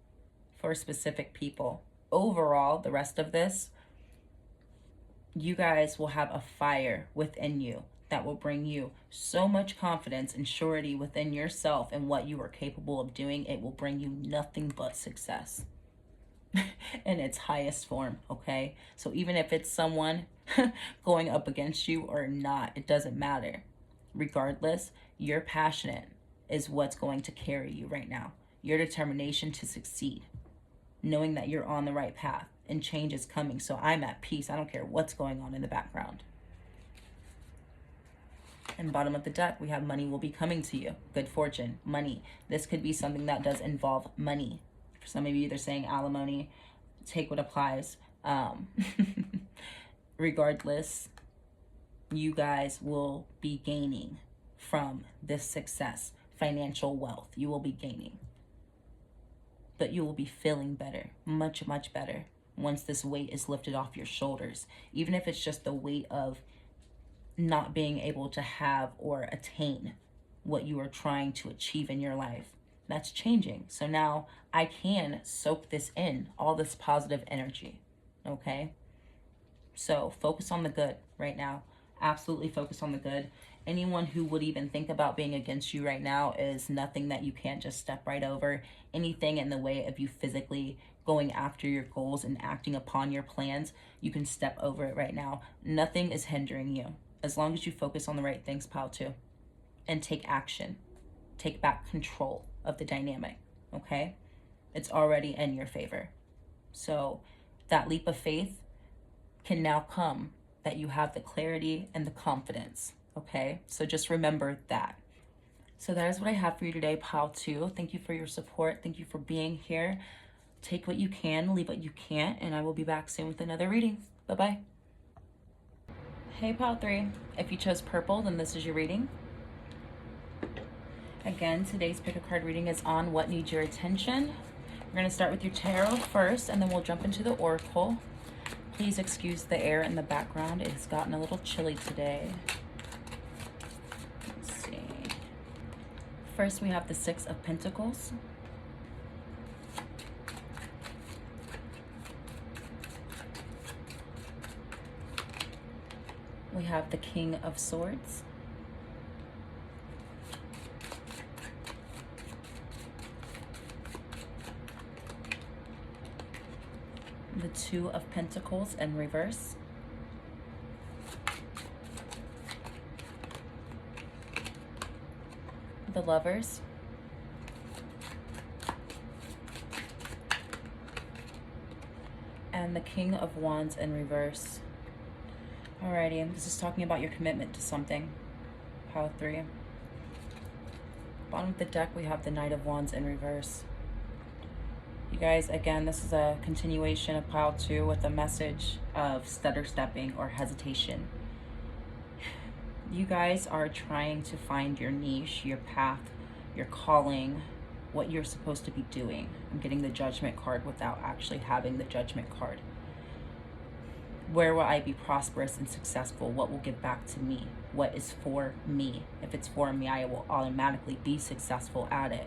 A: for specific people. Overall, the rest of this, you guys will have a fire within you that will bring you so much confidence and surety within yourself and what you are capable of doing. It will bring you nothing but success in its highest form, okay? So even if it's someone going up against you or not, it doesn't matter. Regardless, your passionate is what's going to carry you right now. Your determination to succeed, knowing that you're on the right path and change is coming. So I'm at peace. I don't care what's going on in the background. And bottom of the deck, we have money will be coming to you. Good fortune, money. This could be something that does involve money. For some of you, they're saying alimony. Take what applies. Regardless, you guys will be gaining from this success. Financial wealth, you will be gaining. But you will be feeling better, much, much better, once this weight is lifted off your shoulders. Even if it's just the weight of not being able to have or attain what you are trying to achieve in your life. That's changing. So now I can soak this in, all this positive energy, okay? So focus on the good right now. Absolutely focus on the good. Anyone who would even think about being against you right now is nothing that you can't just step right over. Anything in the way of you physically going after your goals and acting upon your plans, you can step over it right now. Nothing is hindering you. As long as you focus on the right things, pile two, and take action. Take back control of the dynamic, okay? It's already in your favor. So that leap of faith can now come that you have the clarity and the confidence, okay? So just remember that. So that is what I have for you today, pile 2. Thank you for your support. Thank you for being here. Take what you can, leave what you can't, and I will be back soon with another reading. Bye-bye. Hey, pile 3. If you chose purple, then this is your reading. Again, today's pick a card reading is on what needs your attention. We're going to start with your tarot first, and then we'll jump into the oracle. Please excuse the air in the background. It's gotten a little chilly today. Let's see. First, we have the 6 of Pentacles. We have the King of Swords. The 2 of Pentacles in reverse. The Lovers. And the King of Wands in reverse. Alrighty, this is talking about your commitment to something. Pile 3. Bottom of the deck, we have the Knight of Wands in reverse. You guys, again, this is a continuation of pile 2 with a message of stutter stepping or hesitation. You guys are trying to find your niche, your path, your calling, what you're supposed to be doing. I'm getting the Judgment card without actually having the Judgment card. Where will I be prosperous and successful? What will give back to me? What is for me? If it's for me, I will automatically be successful at it.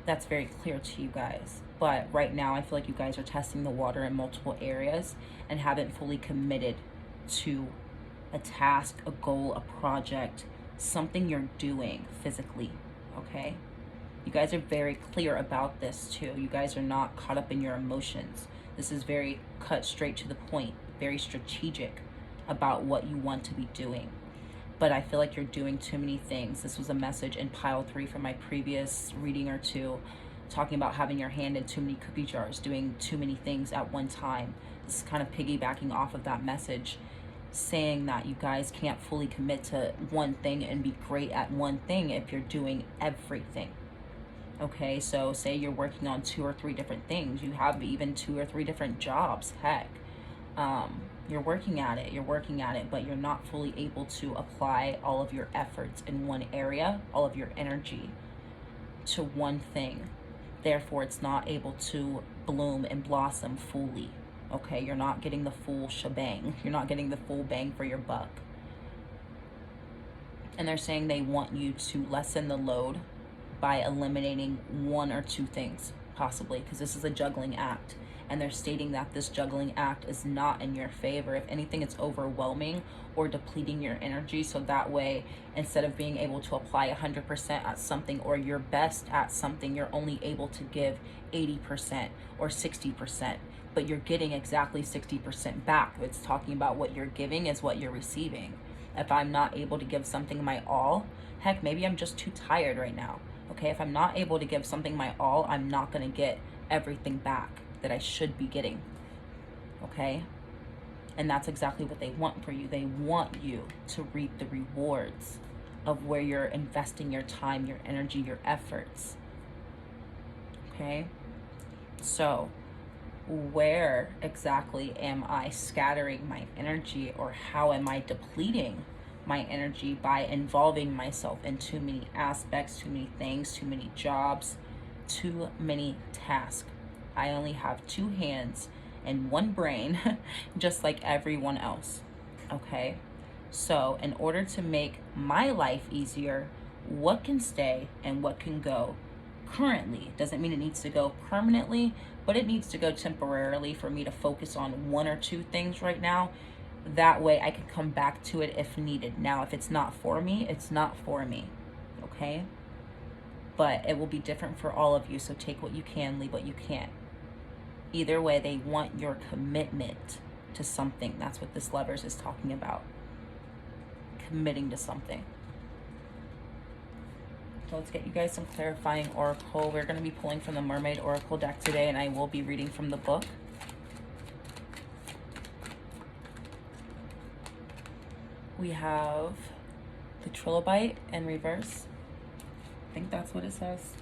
A: That's very clear to you guys. But right now, I feel like you guys are testing the water in multiple areas and haven't fully committed to a task, a goal, a project, something you're doing physically, okay? You guys are very clear about this too. You guys are not caught up in your emotions. This is very cut straight to the point, very strategic about what you want to be doing. But I feel like you're doing too many things. This was a message in pile 3 from my previous reading or 2, talking about having your hand in too many cookie jars, doing too many things at one time. This is kind of piggybacking off of that message, saying that you guys can't fully commit to one thing and be great at one thing if you're doing everything. Okay, so say you're working on 2 or 3 different things. You have even 2 or 3 different jobs, heck. You're working at it, but you're not fully able to apply all of your efforts in one area, all of your energy to one thing. Therefore, it's not able to bloom and blossom fully. Okay, you're not getting the full shebang. You're not getting the full bang for your buck. And they're saying they want you to lessen the load by eliminating 1 or 2 things, possibly, because this is a juggling act. And they're stating that this juggling act is not in your favor. If anything, it's overwhelming or depleting your energy. So that way, instead of being able to apply 100% at something or your best at something, you're only able to give 80% or 60%. But you're getting exactly 60% back. It's talking about what you're giving is what you're receiving. If I'm not able to give something my all, heck, maybe I'm just too tired right now. Okay, if I'm not able to give something my all, I'm not going to get everything back that I should be getting. Okay? And that's exactly what they want for you. They want you to reap the rewards of where you're investing your time, your energy, your efforts. Okay? So, where exactly am I scattering my energy, or how am I depleting my energy by involving myself in too many aspects, too many things, too many jobs, too many tasks? I only have 2 hands and 1 brain, just like everyone else, okay? So in order to make my life easier, what can stay and what can go currently? Doesn't mean it needs to go permanently, but it needs to go temporarily for me to focus on 1 or 2 things right now. That way I can come back to it if needed. Now, if it's not for me, it's not for me, okay? But it will be different for all of you, so take what you can, leave what you can't. Either way, they want your commitment to something. That's what this Lovers is talking about. Committing to something. Let's get you guys some clarifying oracle. We're going to be pulling from the Mermaid Oracle deck today, and I will be reading from the book. We have the trilobite in reverse. I think that's what it says.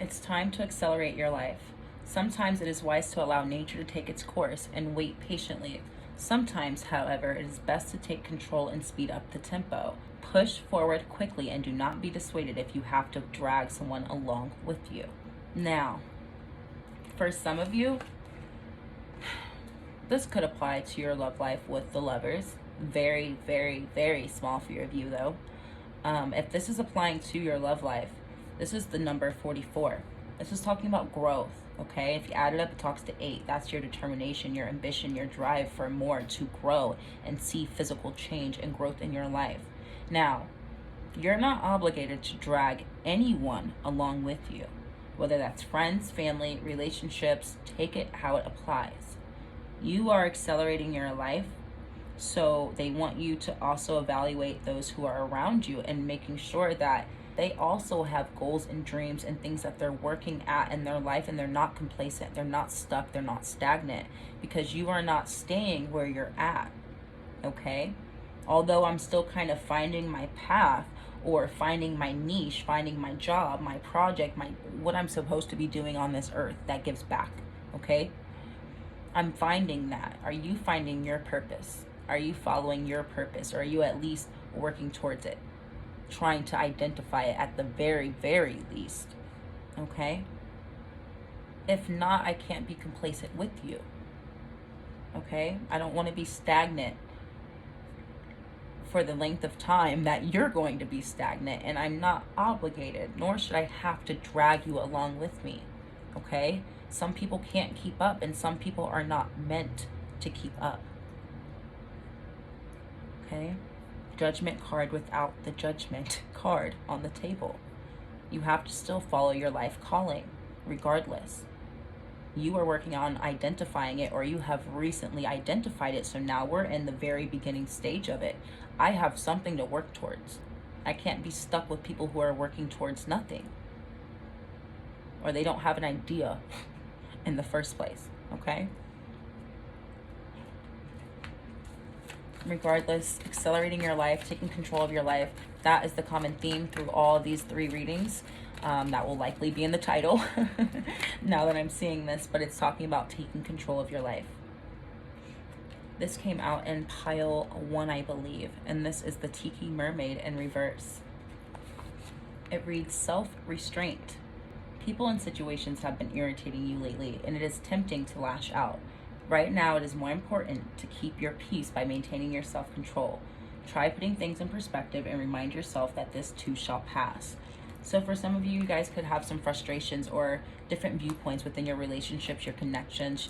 A: It's time to accelerate your life. Sometimes it is wise to allow nature to take its course and wait patiently. Sometimes, however, it is best to take control and speed up the tempo. Push forward quickly and do not be dissuaded if you have to drag someone along with you. Now, for some of you, this could apply to your love life with the Lovers. Very, very, very small fear of you, though. If this is applying to your love life, this is the number 44. This is talking about growth, okay? If you add it up, it talks to 8. That's your determination, your ambition, your drive for more, to grow and see physical change and growth in your life. Now, you're not obligated to drag anyone along with you, whether that's friends, family, relationships. Take it how it applies. You are accelerating your life, so they want you to also evaluate those who are around you and making sure that they also have goals and dreams and things that they're working at in their life, and they're not complacent, they're not stuck, they're not stagnant, because you are not staying where you're at, okay? Although I'm still kind of finding my path, or finding my niche, finding my job, my project, what I'm supposed to be doing on this earth that gives back, okay? I'm finding that. Are you finding your purpose? Are you following your purpose? Or are you at least working towards it? Trying to identify it at the very, very least, okay? If not, I can't be complacent with you, okay? I don't want to be stagnant for the length of time that you're going to be stagnant, and I'm not obligated, nor should I have to drag you along with me, okay? Some people can't keep up, and some people are not meant to keep up, okay? Judgment card without the judgment card on the table. You have to still follow your life calling, regardless. You are working on identifying it, or you have recently identified it, so now we're in the very beginning stage of it. I have something to work towards. I can't be stuck with people who are working towards nothing, or they don't have an idea in the first place, okay? Regardless, accelerating your life, taking control of your life, that is the common theme through all of these 3 readings. That will likely be in the title now that I'm seeing this, but it's talking about taking control of your life. This came out in pile 1, I believe, and this is the Tiki Mermaid in reverse. It reads, self-restraint. People and situations have been irritating you lately, and it is tempting to lash out. Right now, it is more important to keep your peace by maintaining your self-control. Try putting things in perspective and remind yourself that this too shall pass. So for some of you, you guys could have some frustrations or different viewpoints within your relationships, your connections,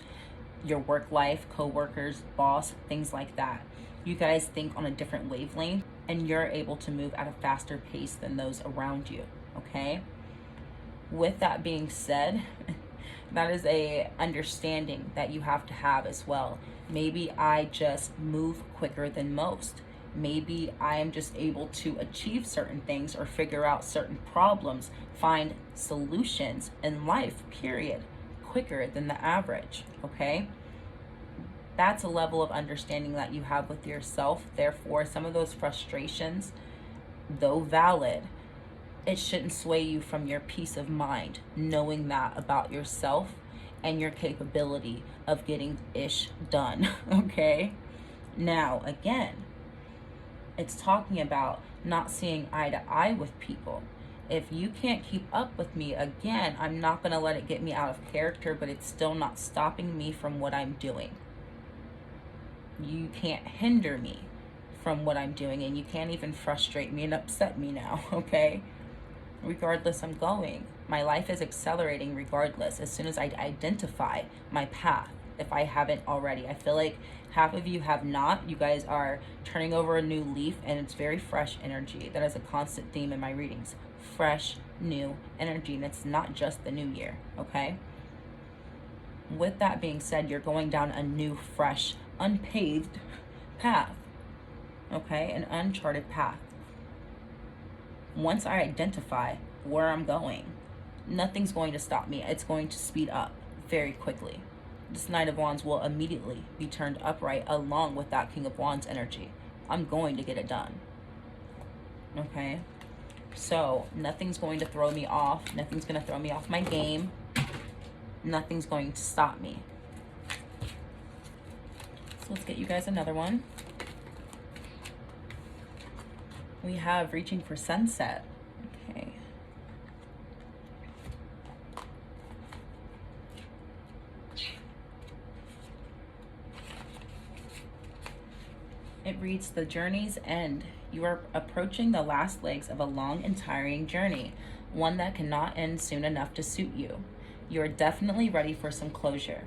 A: your work life, co-workers, boss, things like that. You guys think on a different wavelength, and you're able to move at a faster pace than those around you, okay? With that being said, that is a understanding that you have to have as well. Maybe I just move quicker than most. Maybe I am just able to achieve certain things or figure out certain problems, find solutions in life, period, quicker than the average, okay? That's a level of understanding that you have with yourself. Therefore, some of those frustrations, though valid, it shouldn't sway you from your peace of mind, knowing that about yourself and your capability of getting ish done, okay? Now, again, it's talking about not seeing eye to eye with people. If you can't keep up with me, again, I'm not going to let it get me out of character, but it's still not stopping me from what I'm doing. You can't hinder me from what I'm doing, and you can't even frustrate me and upset me now, okay? Regardless, I'm going. My life is accelerating regardless, as soon as I identify my path, if I haven't already. I feel like half of you have not. You guys are turning over a new leaf, and it's very fresh energy. That is a constant theme in my readings. Fresh, new energy, and it's not just the new year, okay? With that being said, you're going down a new, fresh, unpaved path, okay? An uncharted path. Once I identify where I'm going, nothing's going to stop me. It's going to speed up very quickly. This Knight of Wands will immediately be turned upright along with that King of Wands energy. I'm going to get it done. Okay? So nothing's going to throw me off. Nothing's going to throw me off my game. Nothing's going to stop me. So let's get you guys another one. We have reaching for sunset. Okay. It reads, the journey's end. You are approaching the last legs of a long and tiring journey, one that cannot end soon enough to suit you. You are definitely ready for some closure.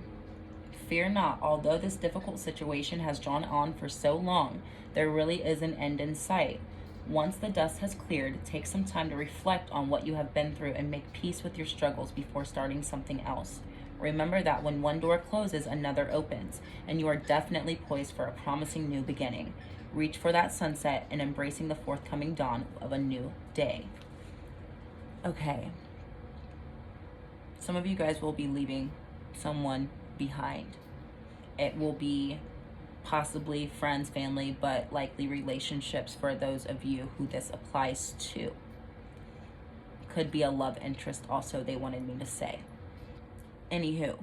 A: Fear not, although this difficult situation has drawn on for so long, there really is an end in sight. Once the dust has cleared, take some time to reflect on what you have been through and make peace with your struggles before starting something else. Remember that when one door closes, another opens, and you are definitely poised for a promising new beginning. Reach for that sunset and embracing the forthcoming dawn of a new day. Okay. Some of you guys will be leaving someone behind. It will be possibly friends, family, but likely relationships for those of you who this applies to. Could be a love interest also, they wanted me to say. Anywho,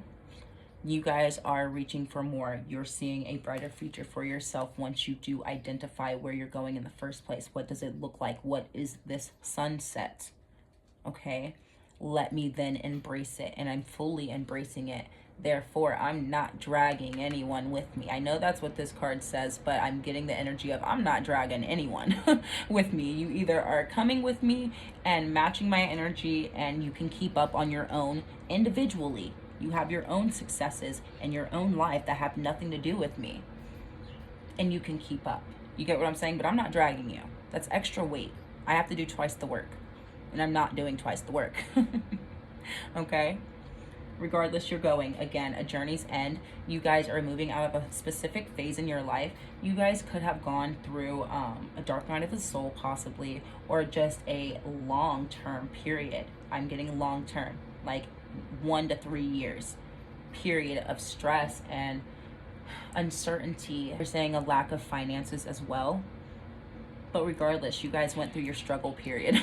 A: you guys are reaching for more. You're seeing a brighter future for yourself once you do identify where you're going in the first place. What does it look like? What is this sunset? Okay, let me then embrace it, and I'm fully embracing it. Therefore, I'm not dragging anyone with me. I know that's what this card says, but I'm getting the energy of I'm not dragging anyone with me. You either are coming with me and matching my energy, and you can keep up on your own individually. You have your own successes and your own life that have nothing to do with me, and you can keep up. You get what I'm saying? But I'm not dragging you. That's extra weight. I have to do twice the work, and I'm not doing twice the work. Okay? Regardless, you're going, again, a journey's end. You guys are moving out of a specific phase in your life. You guys could have gone through a dark night of the soul, possibly, or just a long-term period. I'm getting long-term, like 1 to 3 years period of stress and uncertainty. They're saying a lack of finances as well. But regardless, you guys went through your struggle period.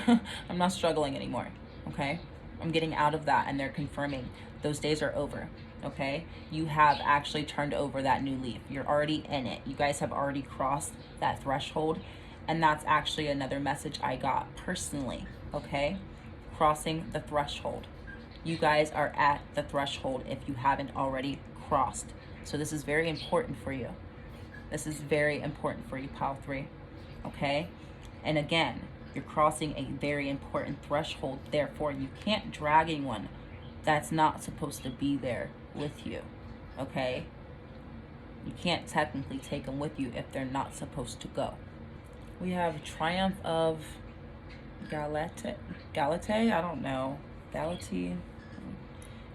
A: I'm not struggling anymore, okay? I'm getting out of that, and they're confirming those days are over, okay? You have actually turned over that new leaf. You're already in it. You guys have already crossed that threshold, and that's actually another message I got personally, okay? Crossing the threshold. You guys are at the threshold if you haven't already crossed. So this is very important for you. This is very important for you, Pile 3, okay? And again, you're crossing a very important threshold. Therefore, you can't drag anyone that's not supposed to be there with you, okay? You can't technically take them with you if they're not supposed to go. We have Triumph of Galate, I don't know, Galati,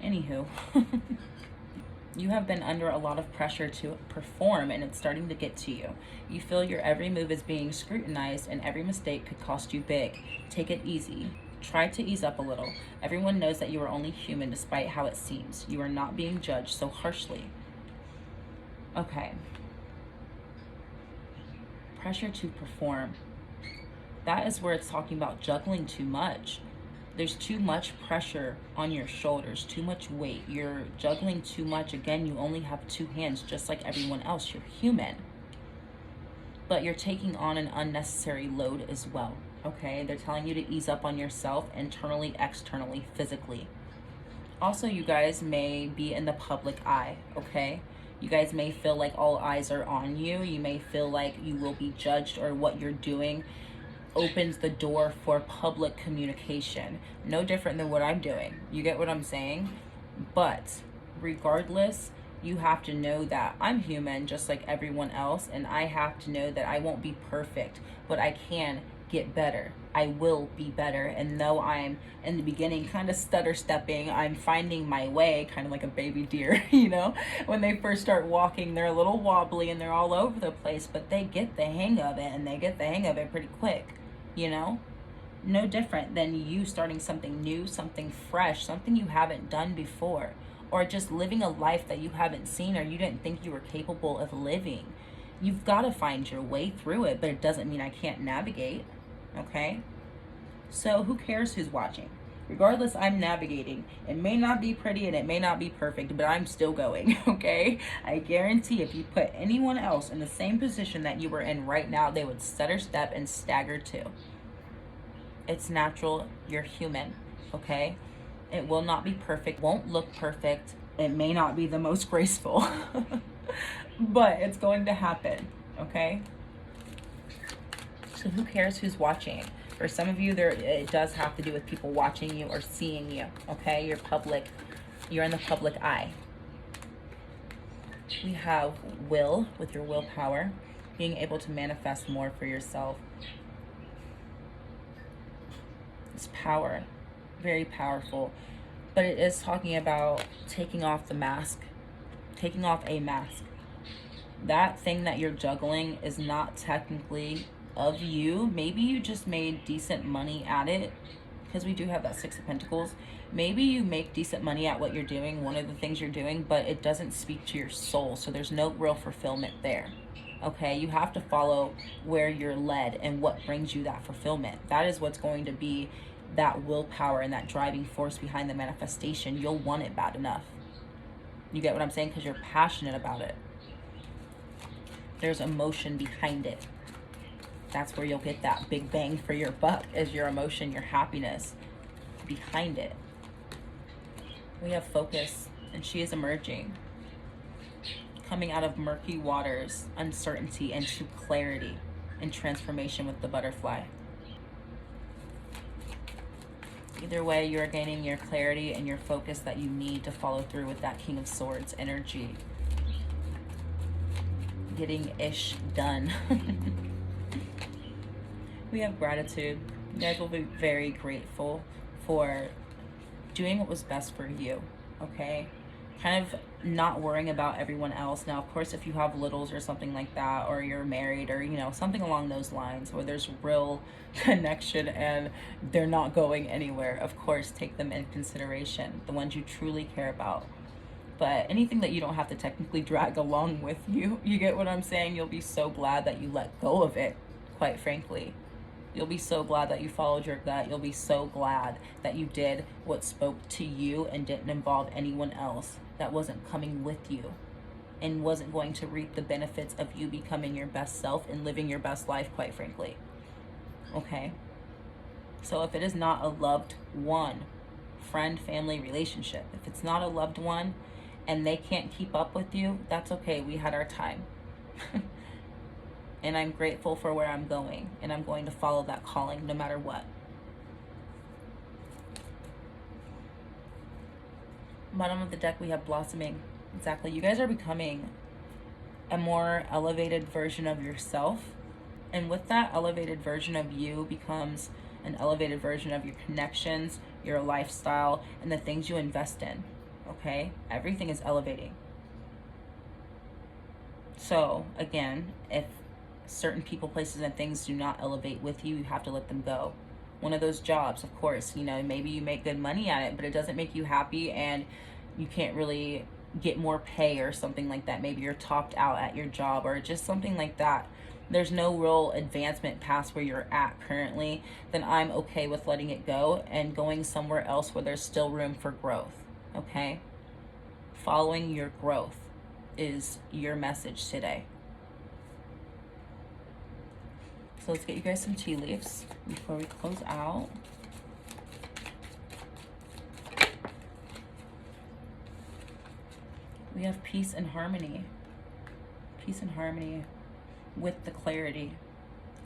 A: anywho. You have been under a lot of pressure to perform, and it's starting to get to you. You feel your every move is being scrutinized, and every mistake could cost you big. Take it easy. Try to ease up a little. Everyone knows that you are only human despite how it seems. You are not being judged so harshly. Okay. Pressure to perform. That is where it's talking about juggling too much. There's too much pressure on your shoulders, too much weight. You're juggling too much. Again, you only have 2 hands, just like everyone else. You're human. But you're taking on an unnecessary load as well, okay? They're telling you to ease up on yourself internally, externally, physically. Also, you guys may be in the public eye, okay? You guys may feel like all eyes are on you. You may feel like you will be judged, or what you're doing opens the door for public communication. No different than what I'm doing. You get what I'm saying? But regardless, you have to know that I'm human just like everyone else, and I have to know that I won't be perfect, but I can get better. I will be better. And though I'm in the beginning kind of stutter stepping, I'm finding my way, kind of like a baby deer, you know? When they first start walking, they're a little wobbly and they're all over the place, but they get the hang of it, and they get the hang of it pretty quick. You know, No different than you starting something new, something fresh, something you haven't done before, or just living a life that you haven't seen or you didn't think you were capable of living. You've got to find your way through it, but it doesn't mean I can't navigate, okay? So who cares who's watching? Regardless, I'm navigating. It may not be pretty and it may not be perfect, but I'm still going, okay? I guarantee if you put anyone else in the same position that you were in right now, they would stutter step and stagger too. It's natural. You're human, okay? It will not be perfect, won't look perfect. It may not be the most graceful, but it's going to happen, okay? So who cares who's watching? For some of you, it does have to do with people watching you or seeing you, okay? You're public, you're in the public eye. We have will, with your willpower, being able to manifest more for yourself. It's power, very powerful, but it is talking about taking off the mask, taking off a mask. That thing that you're juggling is not technically of you. Maybe you just made decent money at it, because we do have that Six of Pentacles. Maybe you make decent money at what you're doing, one of the things you're doing, but it doesn't speak to your soul, so there's no real fulfillment there. Okay, you have to follow where you're led and what brings you that fulfillment. That is what's going to be that willpower and that driving force behind the manifestation. You'll want it bad enough. You get what I'm saying? Because you're passionate about it. There's emotion behind it. That's where you'll get that big bang for your buck, is your emotion, your happiness behind it. We have focus, and she is emerging, coming out of murky waters, uncertainty, into clarity and transformation with the butterfly. Either way, you're gaining your clarity and your focus that you need to follow through with that King of Swords energy. Getting ish done. We have gratitude. You guys will be very grateful for doing what was best for you, okay? Kind of not worrying about everyone else. Now, of course, if you have littles or something like that, or you're married, or, you know, something along those lines where there's real connection and they're not going anywhere, of course, take them in consideration, the ones you truly care about. But anything that you don't have to technically drag along with you, you get what I'm saying? You'll be so glad that you let go of it, quite frankly. You'll be so glad that you followed your gut. You'll be so glad that you did what spoke to you and didn't involve anyone else that wasn't coming with you and wasn't going to reap the benefits of you becoming your best self and living your best life, quite frankly. Okay? So if it is not a loved one, friend, family, relationship, if it's not a loved one and they can't keep up with you, that's okay. We had our time. And I'm grateful for where I'm going, and I'm going to follow that calling no matter what. Bottom of the deck, we have blossoming. Exactly. You guys are becoming a more elevated version of yourself. And with that elevated version of you becomes an elevated version of your connections, your lifestyle, and the things you invest in. Okay? Everything is elevating. So, again, if certain people, places, and things do not elevate with you, you have to let them go. One of those jobs, of course, you know, maybe you make good money at it, but it doesn't make you happy and you can't really get more pay or something like that. Maybe you're topped out at your job or just something like that. There's no real advancement past where you're at currently. Then I'm okay with letting it go and going somewhere else where there's still room for growth. Okay? Following your growth is your message today. So let's get you guys some tea leaves before we close out. We have peace and harmony. Peace and harmony. With the clarity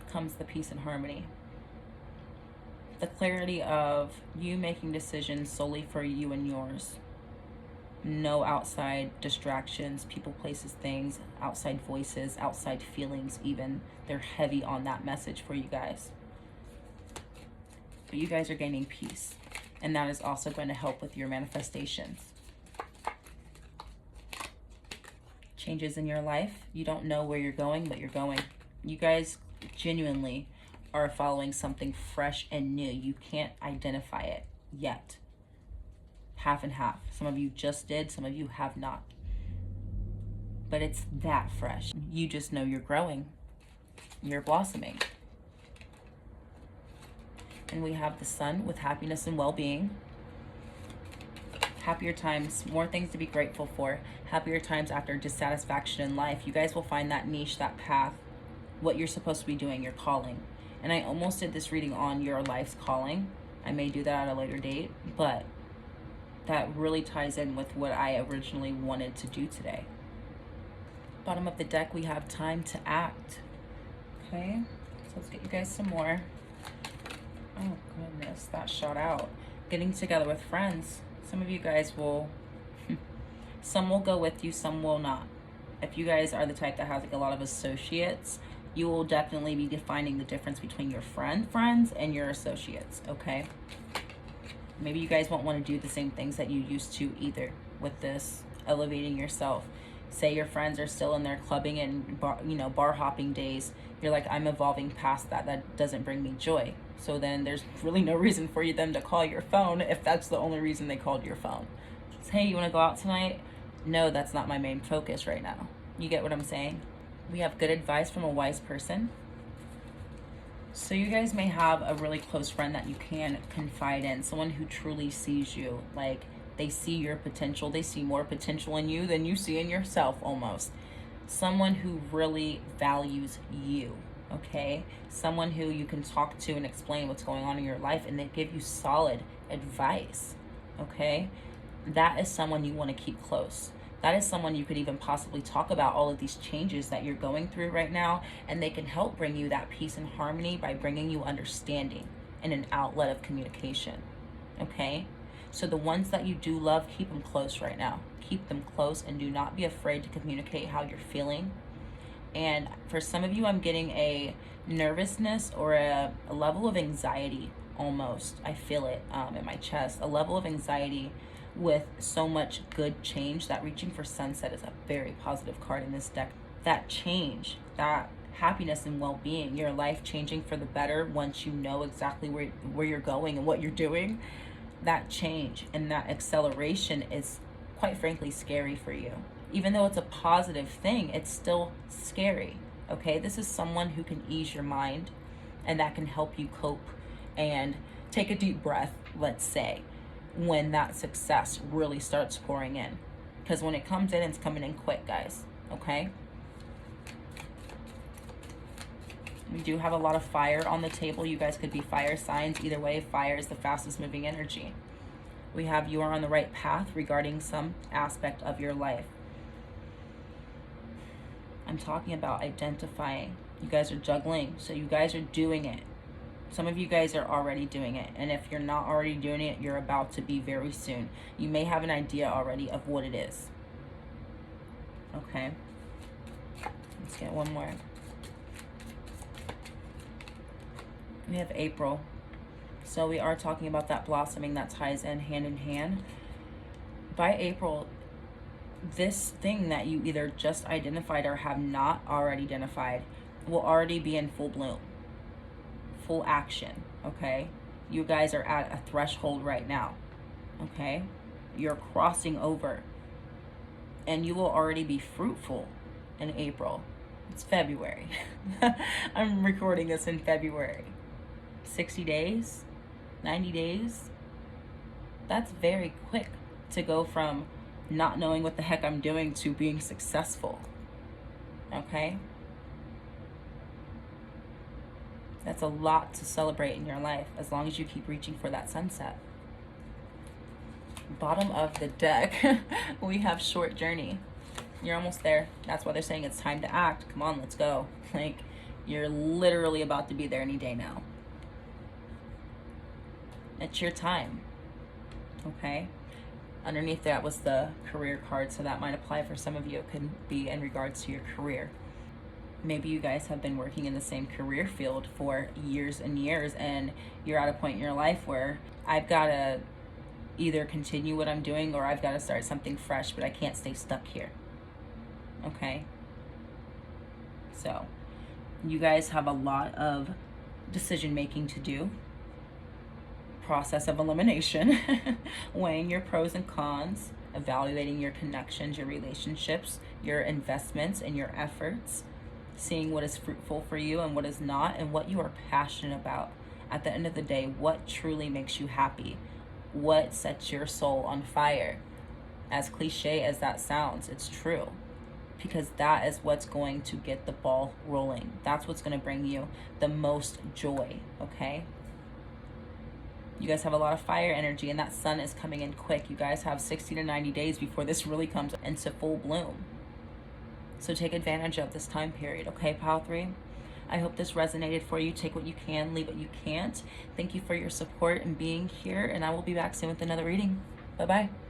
A: comes the peace and harmony. The clarity of you making decisions solely for you and yours. No outside distractions, people, places, things, outside voices, outside feelings even. They're heavy on that message for you guys. But you guys are gaining peace. And that is also going to help with your manifestations. Changes in your life. You don't know where you're going, but you're going. You guys genuinely are following something fresh and new. You can't identify it yet. Half and half. Some of you just did, some of you have not. But it's that fresh. You just know you're growing. You're blossoming. And we have the sun with happiness and well-being. Happier times, more things to be grateful for. Happier times after dissatisfaction in life. You guys will find that niche, that path, what you're supposed to be doing, your calling. And I almost did this reading on your life's calling. I may do that at a later date, but that really ties in with what I originally wanted to do today. Bottom of the deck, we have time to act. Okay, so let's get you guys some more. Oh goodness, that shot out. Getting together with friends. Some of you guys will, some will go with you, some will not. If you guys are the type that has like a lot of associates, you will definitely be defining the difference between your friends and your associates, okay? Maybe you guys won't want to do the same things that you used to either with this elevating yourself. Say your friends are still in their clubbing and bar hopping days. You're like, I'm evolving past that. That doesn't bring me joy. So then there's really no reason for them to call your phone if that's the only reason they called your phone. It's, hey, you want to go out tonight? No, that's not my main focus right now. You get what I'm saying? We have good advice from a wise person. So you guys may have a really close friend that you can confide in, someone who truly sees you. Like, they see your potential. They see more potential in you than you see in yourself almost. Someone who really values you, okay? Someone who you can talk to and explain what's going on in your life, and they give you solid advice, okay? That is someone you want to keep close. That is someone you could even possibly talk about all of these changes that you're going through right now, and they can help bring you that peace and harmony by bringing you understanding and an outlet of communication, okay? So the ones that you do love, keep them close right now. Keep them close and do not be afraid to communicate how you're feeling. And for some of you, I'm getting a nervousness or a level of anxiety almost. I feel it in my chest, a level of anxiety with so much good change. That reaching for sunset is a very positive card in this deck. That change, that happiness and well-being, your life changing for the better once you know exactly where you're going and what you're doing. That change and that acceleration is quite frankly scary for you. Even though it's a positive thing, it's still scary, okay? This is someone who can ease your mind, and that can help you cope and take a deep breath, let's say, when that success really starts pouring in. Because when it comes in, it's coming in quick, guys, okay? We do have a lot of fire on the table. You guys could be fire signs. Either way, fire is the fastest moving energy. We have you are on the right path regarding some aspect of your life. I'm talking about identifying. You guys are juggling, so you guys are doing it. Some of you guys are already doing it, and if you're not already doing it, you're about to be very soon. You may have an idea already of what it is. Okay, let's get one more. We have April. So we are talking about that blossoming that ties in hand. By April, this thing that you either just identified or have not already identified will already be in full bloom, full action, okay? You guys are at a threshold right now, okay? You're crossing over, and you will already be fruitful in April. It's February. I'm recording this in February. 60 days, 90 days, that's very quick to go from not knowing what the heck I'm doing to being successful, okay? That's a lot to celebrate in your life as long as you keep reaching for that sunset. Bottom of the deck, we have short journey. You're almost there. That's why they're saying it's time to act. Come on, let's go. Like, you're literally about to be there any day now. It's your time, okay? Underneath that was the career card, so that might apply for some of you. It could be in regards to your career. Maybe you guys have been working in the same career field for years and years, and you're at a point in your life where I've got to either continue what I'm doing or I've got to start something fresh, but I can't stay stuck here, okay? So you guys have a lot of decision making to do, process of elimination, weighing your pros and cons, evaluating your connections, your relationships, your investments, and your efforts, seeing what is fruitful for you and what is not, and what you are passionate about. At the end of the day, what truly makes you happy? What sets your soul on fire? As cliche as that sounds, it's true, because that is what's going to get the ball rolling. That's what's going to bring you the most joy, okay? You guys have a lot of fire energy, and that sun is coming in quick. You guys have 60 to 90 days before this really comes into full bloom. So take advantage of this time period, okay, Pile 3? I hope this resonated for you. Take what you can, leave what you can't. Thank you for your support and being here, and I will be back soon with another reading. Bye-bye.